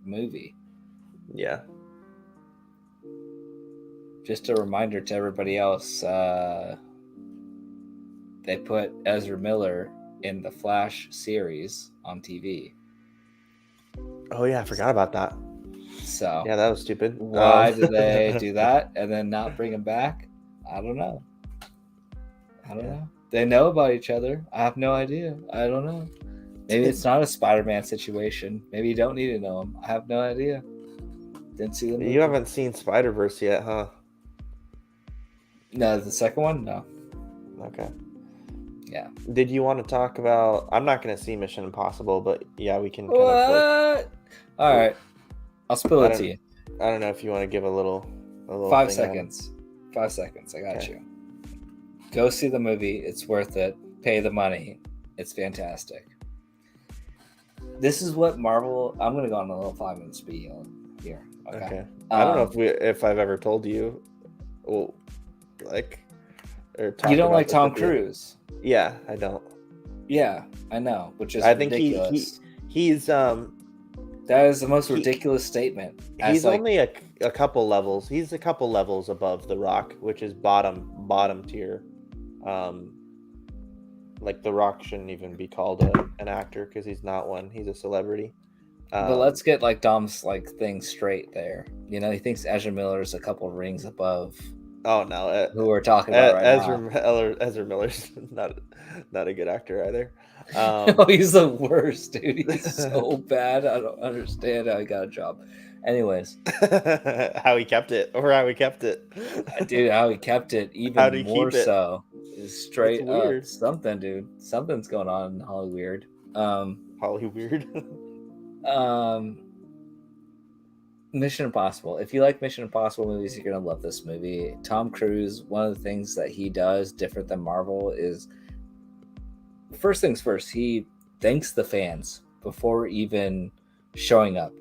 movie. Yeah. Just a reminder to everybody else, they put Ezra Miller in the Flash series on TV. Oh yeah, I forgot about that. So yeah, that was stupid. Why did they do that and then not bring him back? I don't know. They know about each other. I have no idea. I don't know. Maybe it's not a Spider-Man situation. Maybe you don't need to know him. I have no idea. Didn't see the movie. You haven't seen Spider-Verse yet, huh? No, the second one? No. Okay. Yeah. Did you want to talk about... I'm not going to see Mission Impossible, but yeah, we can All right. I'll spill it to you. I don't know if you want to give a little 5 seconds. 5 seconds. I got Okay. you. Go see the movie. It's worth it. Pay the money. It's fantastic. This is what Marvel. I'm gonna go on a little 5-minute spiel here. Okay. Okay. I don't know if I've ever told you, well, like, or you talked don't about like this Tom with you. Cruise. Yeah, I don't. Yeah, I know, which is I think ridiculous. he's That is the most ridiculous statement. He's only a couple levels. He's a couple levels above The Rock, which is bottom tier. Like The Rock shouldn't even be called an actor because he's not one. He's a celebrity. But let's get like Dom's like thing straight there. You know, he thinks Ezra Miller is a couple rings above. Oh no, who we're talking about right now. Ezra Miller's not a good actor either. Oh, he's the worst, dude. He's so bad. I don't understand how he got a job. Anyways, how he kept it, dude. How he kept it, even more keep it? So, is straight It's weird. up something, dude. Something's going on in Hollywood. Hollyweird. Mission Impossible. If you like Mission Impossible movies, you're gonna love this movie. Tom Cruise. One of the things that he does different than Marvel is, first things first, he thanks the fans before even showing up.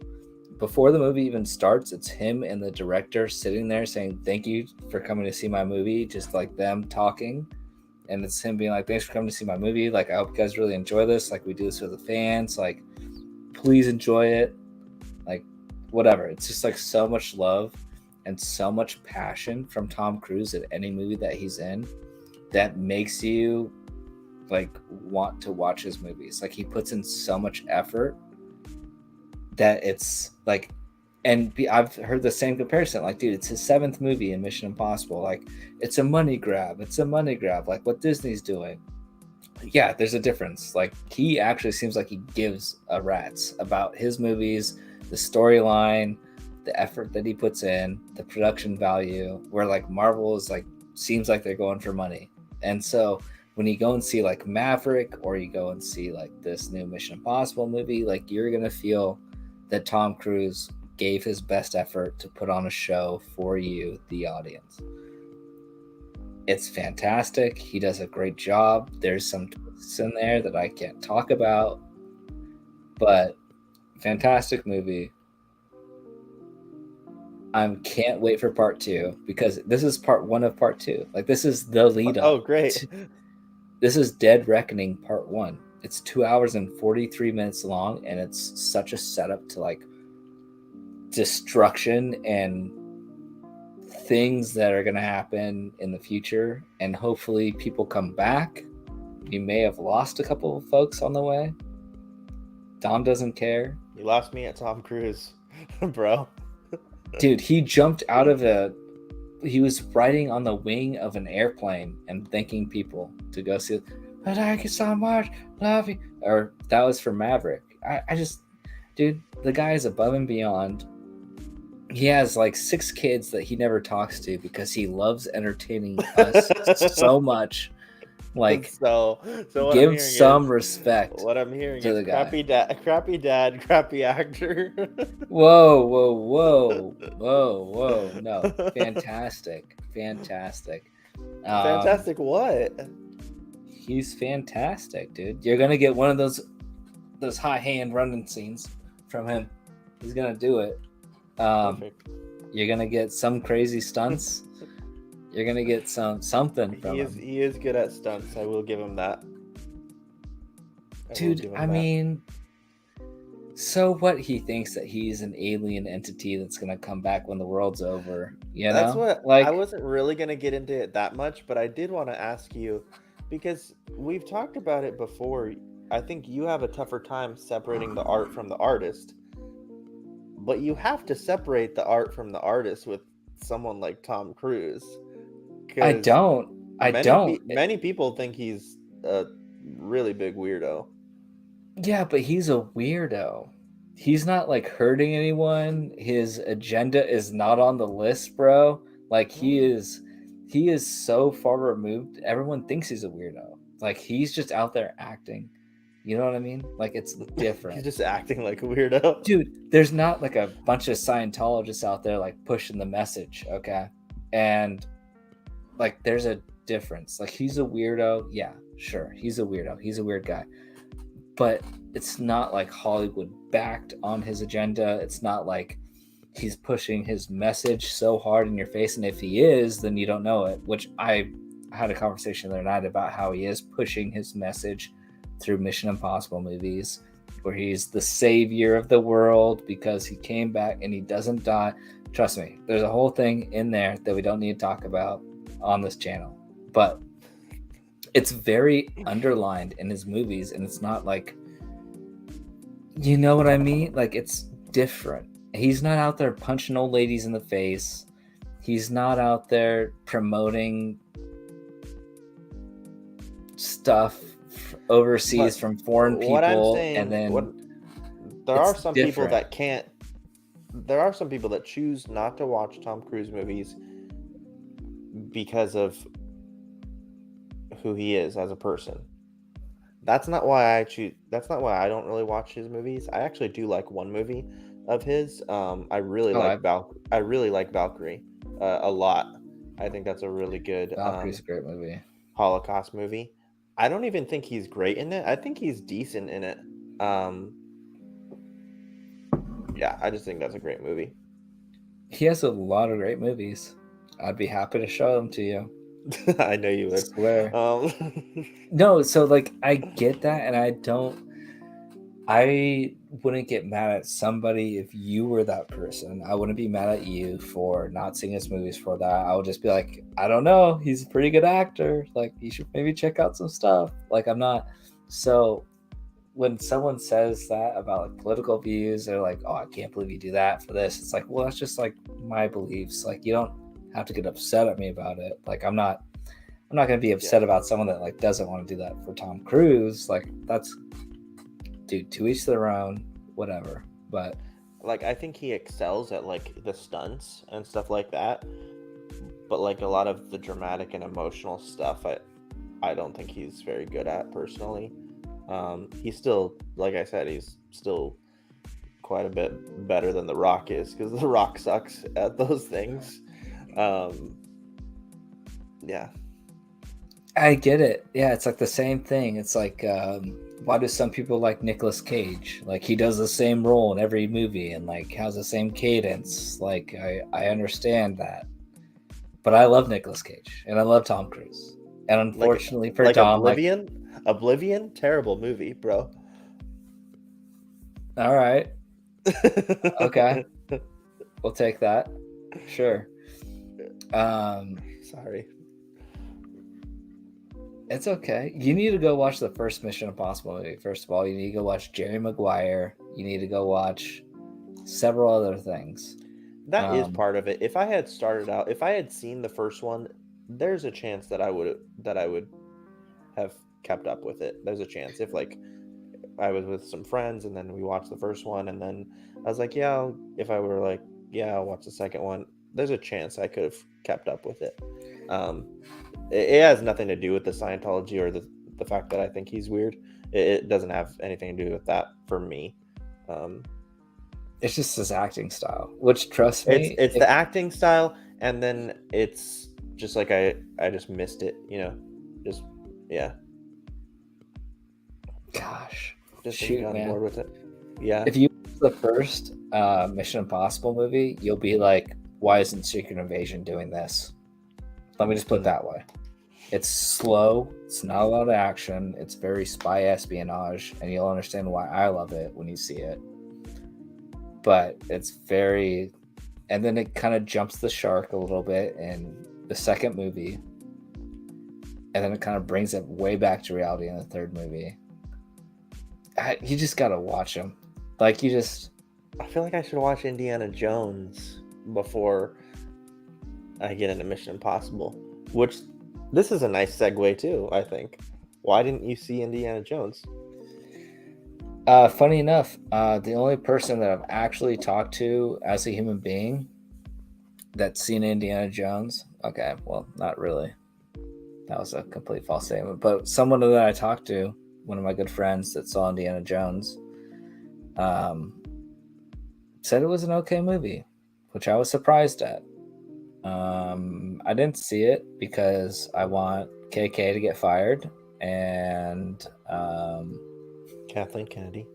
Before the movie even starts, it's him and the director sitting there saying, "Thank you for coming to see my movie," just like them talking. And it's him being like, "Thanks for coming to see my movie. Like, I hope you guys really enjoy this. Like, we do this for the fans. Like, please enjoy it." Like, whatever. It's just like so much love and so much passion from Tom Cruise at any movie that he's in that makes you like want to watch his movies. Like, he puts in so much effort that it's like, and I've heard the same comparison. Like, dude, it's his 7th movie in Mission Impossible. Like, it's a money grab. Like what Disney's doing. Yeah, there's a difference. Like, he actually seems like he gives a rat's about his movies, the storyline, the effort that he puts in, the production value, where like Marvel is like, seems like they're going for money. And so when you go and see like Maverick, or you go and see like this new Mission Impossible movie, like, you're going to feel that Tom Cruise gave his best effort to put on a show for you, the audience. It's fantastic. He does a great job. There's some twists in there that I can't talk about, but fantastic movie. I can't wait for part 2, because this is part 1 of part 2. Like, this is the lead up. Oh, great. This is Dead Reckoning part 1. It's 2 hours and 43 minutes long, and it's such a setup to like destruction and things that are going to happen in the future, and hopefully people come back. You may have lost a couple of folks on the way. Dom doesn't care. You lost me at Tom Cruise, bro. Dude, he jumped out of he was riding on the wing of an airplane and thanking people to go see it. "I like you so much, love you." Or that was for Maverick. I just, dude, the guy is above and beyond. He has like 6 kids that he never talks to because he loves entertaining us so much. Like, so what give some respect. What I'm hearing to is the guy. crappy dad, crappy actor. Whoa. No, fantastic. Fantastic what? He's fantastic, dude. You're going to get one of those high hand running scenes from him. He's going to do it. Perfect. You're going to get some crazy stunts. You're going to get something from him. He is good at stunts. I will give him that. Dude, I mean, so what? He thinks that he's an alien entity that's going to come back when the world's over. You know? That's what, like, I wasn't really going to get into it that much, but I did want to ask you, because we've talked about it before. I think you have a tougher time separating the art from the artist, but you have to separate the art from the artist with someone like Tom Cruise. I don't. Many people think he's a really big weirdo. Yeah, but he's a weirdo. He's not like hurting anyone. His agenda is not on the list, bro. Like, he is so far removed. Everyone thinks he's a weirdo. Like, he's just out there acting. You know what I mean? Like, it's different. He's just acting like a weirdo. Dude, there's not like a bunch of Scientologists out there like pushing the message, okay? And like there's a difference. Like he's a weirdo. Yeah, sure. He's a weirdo. He's a weird guy. But it's not like Hollywood backed on his agenda. It's not like he's pushing his message so hard in your face. And if he is, then you don't know it, which I had a conversation the other night about how he is pushing his message through Mission Impossible movies, where he's the savior of the world because he came back and he doesn't die. Trust me, there's a whole thing in there that we don't need to talk about on this channel, but it's very underlined in his movies, and it's not like, you know what I mean? Like, it's different. He's not out there punching old ladies in the face. He's not out there promoting stuff overseas from foreign people. What I'm saying, and then there are it's some people different. that can't. There are some people that choose not to watch Tom Cruise movies because of who he is as a person. That's not why I choose. That's not why I don't really watch his movies. I actually do like one movie of his. I really like I really like Valkyrie a lot. I think that's a really good Valkyrie's a great movie. Holocaust movie. I don't even think he's great in it. I think he's decent in it. Yeah, I just think that's a great movie. He has a lot of great movies. I'd be happy to show them to you. I know you would. I swear. Um, No, so like I get that, and I wouldn't get mad at somebody if you were that person. I wouldn't be mad at you for not seeing his movies for that. I would just be like, I don't know, he's a pretty good actor. Like, you should maybe check out some stuff. Like, I'm not. So when someone says that about like political views, they're like, oh, I can't believe you do that for this. It's like, well, that's just like my beliefs. Like, you don't have to get upset at me about it. Like, I'm not going to be upset about someone that like doesn't want to do that for Tom Cruise. Like, that's, dude, to each their own, whatever. But like, I think he excels at like the stunts and stuff like that, but like a lot of the dramatic and emotional stuff, I don't think he's very good at personally. He's still, like I said, he's still quite a bit better than The Rock is, because The Rock sucks at those things. Yeah, I get it. Yeah, it's like the same thing. It's like, why do some people like Nicolas Cage? Like, he does the same role in every movie and like has the same cadence. Like, I understand that, but I love Nicolas Cage and I love Tom Cruise. And unfortunately for Tom, Oblivion, terrible movie, bro. All right, okay, we'll take that. Sure. Sorry. It's okay. You need to go watch the first Mission Impossible movie. First of all, you need to go watch Jerry Maguire. You need to go watch several other things. That is part of it. If I had seen the first one, there's a chance that I would have kept up with it. There's a chance if like I was with some friends and then we watched the first one and then I was like, yeah, if I were like, yeah, I'll watch the second one. There's a chance I could have kept up with it. It has nothing to do with the Scientology or the fact that I think he's weird. It doesn't have anything to do with that for me. It's just his acting style, which, trust me, it's the acting style, and then it's just like I just missed it, you know, just yeah. Gosh, Just shoot, on man. board with it. Yeah. If you watch the first Mission Impossible movie, you'll be like, why isn't Secret Invasion doing this? Let me just put it that way. It's slow. It's not a lot of action. It's very spy espionage, and you'll understand why I love it when you see it. But it's very, and then it kind of jumps the shark a little bit in the second movie, and then it kind of brings it way back to reality in the third movie. You just gotta watch them. Like, you just. I feel like I should watch Indiana Jones before I get into Mission Impossible, which this is a nice segue too, I think. Why didn't you see Indiana Jones? Funny enough, the only person that I've actually talked to as a human being that's seen Indiana Jones, okay, well, not really. That was a complete false statement. But someone that I talked to, one of my good friends that saw Indiana Jones, said it was an okay movie, which I was surprised at. I didn't see it because I want KK to get fired, and Kathleen Kennedy.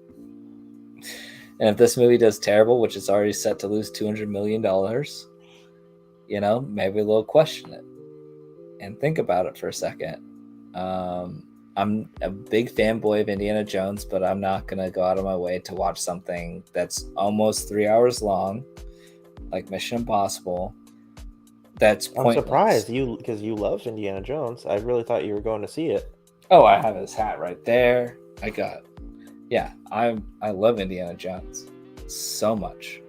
and if this movie does terrible, which it's already set to lose $200 million, maybe they'll question it and think about it for a second. I'm a big fanboy of Indiana Jones, but I'm not gonna go out of my way to watch something that's almost 3 hours long, like Mission Impossible. That's pointless. I'm surprised because you love Indiana Jones. I really thought you were going to see it. Oh, I have his hat right there. I love Indiana Jones so much.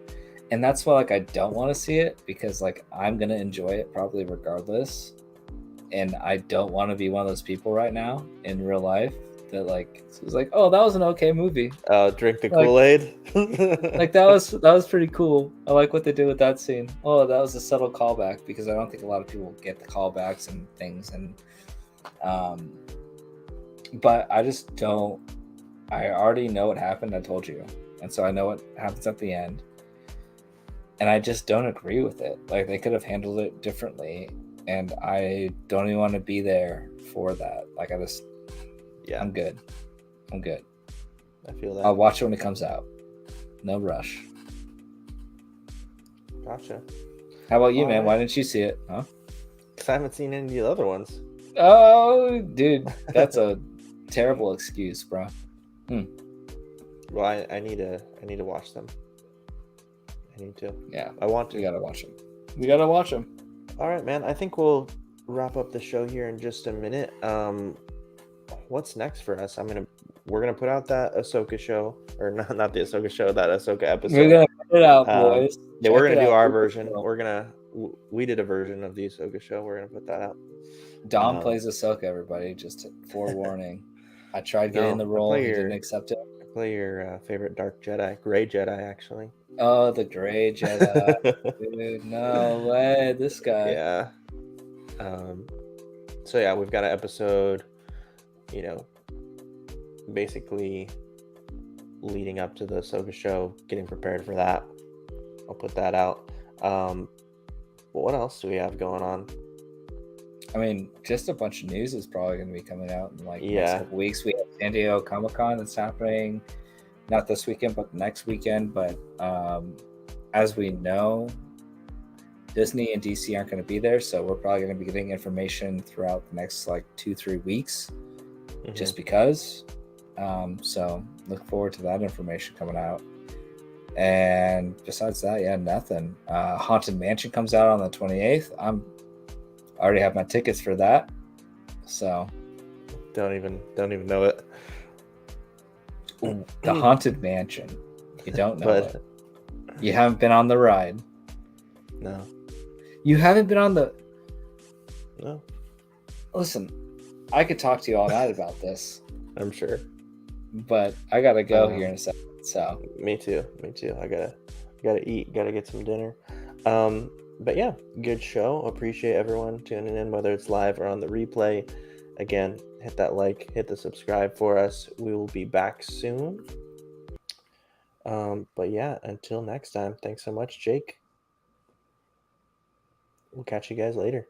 And that's why I don't want to see it, because I'm going to enjoy it probably regardless. And I don't want to be one of those people right now in real life that was oh, that was an okay movie. Drink the Kool-Aid. that was pretty cool. I like what they did with that scene. Oh, that was a subtle callback, because I don't think a lot of people get the callbacks and things. And but I just don't. I already know what happened. I told you, and so I know what happens at the end. And I just don't agree with it. They could have handled it differently, and I don't even want to be there for that. I'm good. I feel that. I'll watch it when it comes out. No rush. Gotcha. How about you, All man? right. Why didn't you see it? Huh? Because I haven't seen any of the other ones. Oh, dude, that's a terrible excuse, bro. Well, I need to watch them. I need to. Yeah, I want to. we gotta watch them. We gotta watch them. All right, man. I think we'll wrap up the show here in just a minute. What's next for us? We're gonna put out that Ahsoka show, or not the Ahsoka show, that Ahsoka episode. We're gonna put it out, boys. Yeah, we're Check gonna it do out. our version. We did a version of the Ahsoka show. We're gonna put that out. Dom plays Ahsoka, everybody. Just forewarning. I tried getting the role. He didn't accept it. I play your favorite Dark Jedi, Gray Jedi, actually. Oh, the Gray Jedi. Dude, no way. This guy. Yeah. So yeah, we've got an episode, basically leading up to the Ahsoka show, getting prepared for that. I'll put that out. But what else do we have going on? I mean, just a bunch of news is probably going to be coming out in the Yeah. next couple weeks. We have San Diego Comic-Con that's happening, not this weekend, but next weekend. But as we know, Disney and DC aren't going to be there, so we're probably going to be getting information throughout the next 2-3 weeks, just because. So look forward to that information coming out. And besides that, yeah, nothing. Haunted Mansion comes out on the 28th. I already have my tickets for that. So Don't even know it. the Haunted Mansion. You don't know But it. You haven't been on the ride. no. You haven't been on the. No. Listen, I could talk to you all night about this, I'm sure. but I gotta go here in a second. So Me too. I gotta eat, gotta get some dinner. But yeah, good show. Appreciate everyone tuning in, whether it's live or on the replay. Again, hit that like, hit the subscribe for us. We will be back soon. But yeah, until next time, thanks so much, Jake. We'll catch you guys later.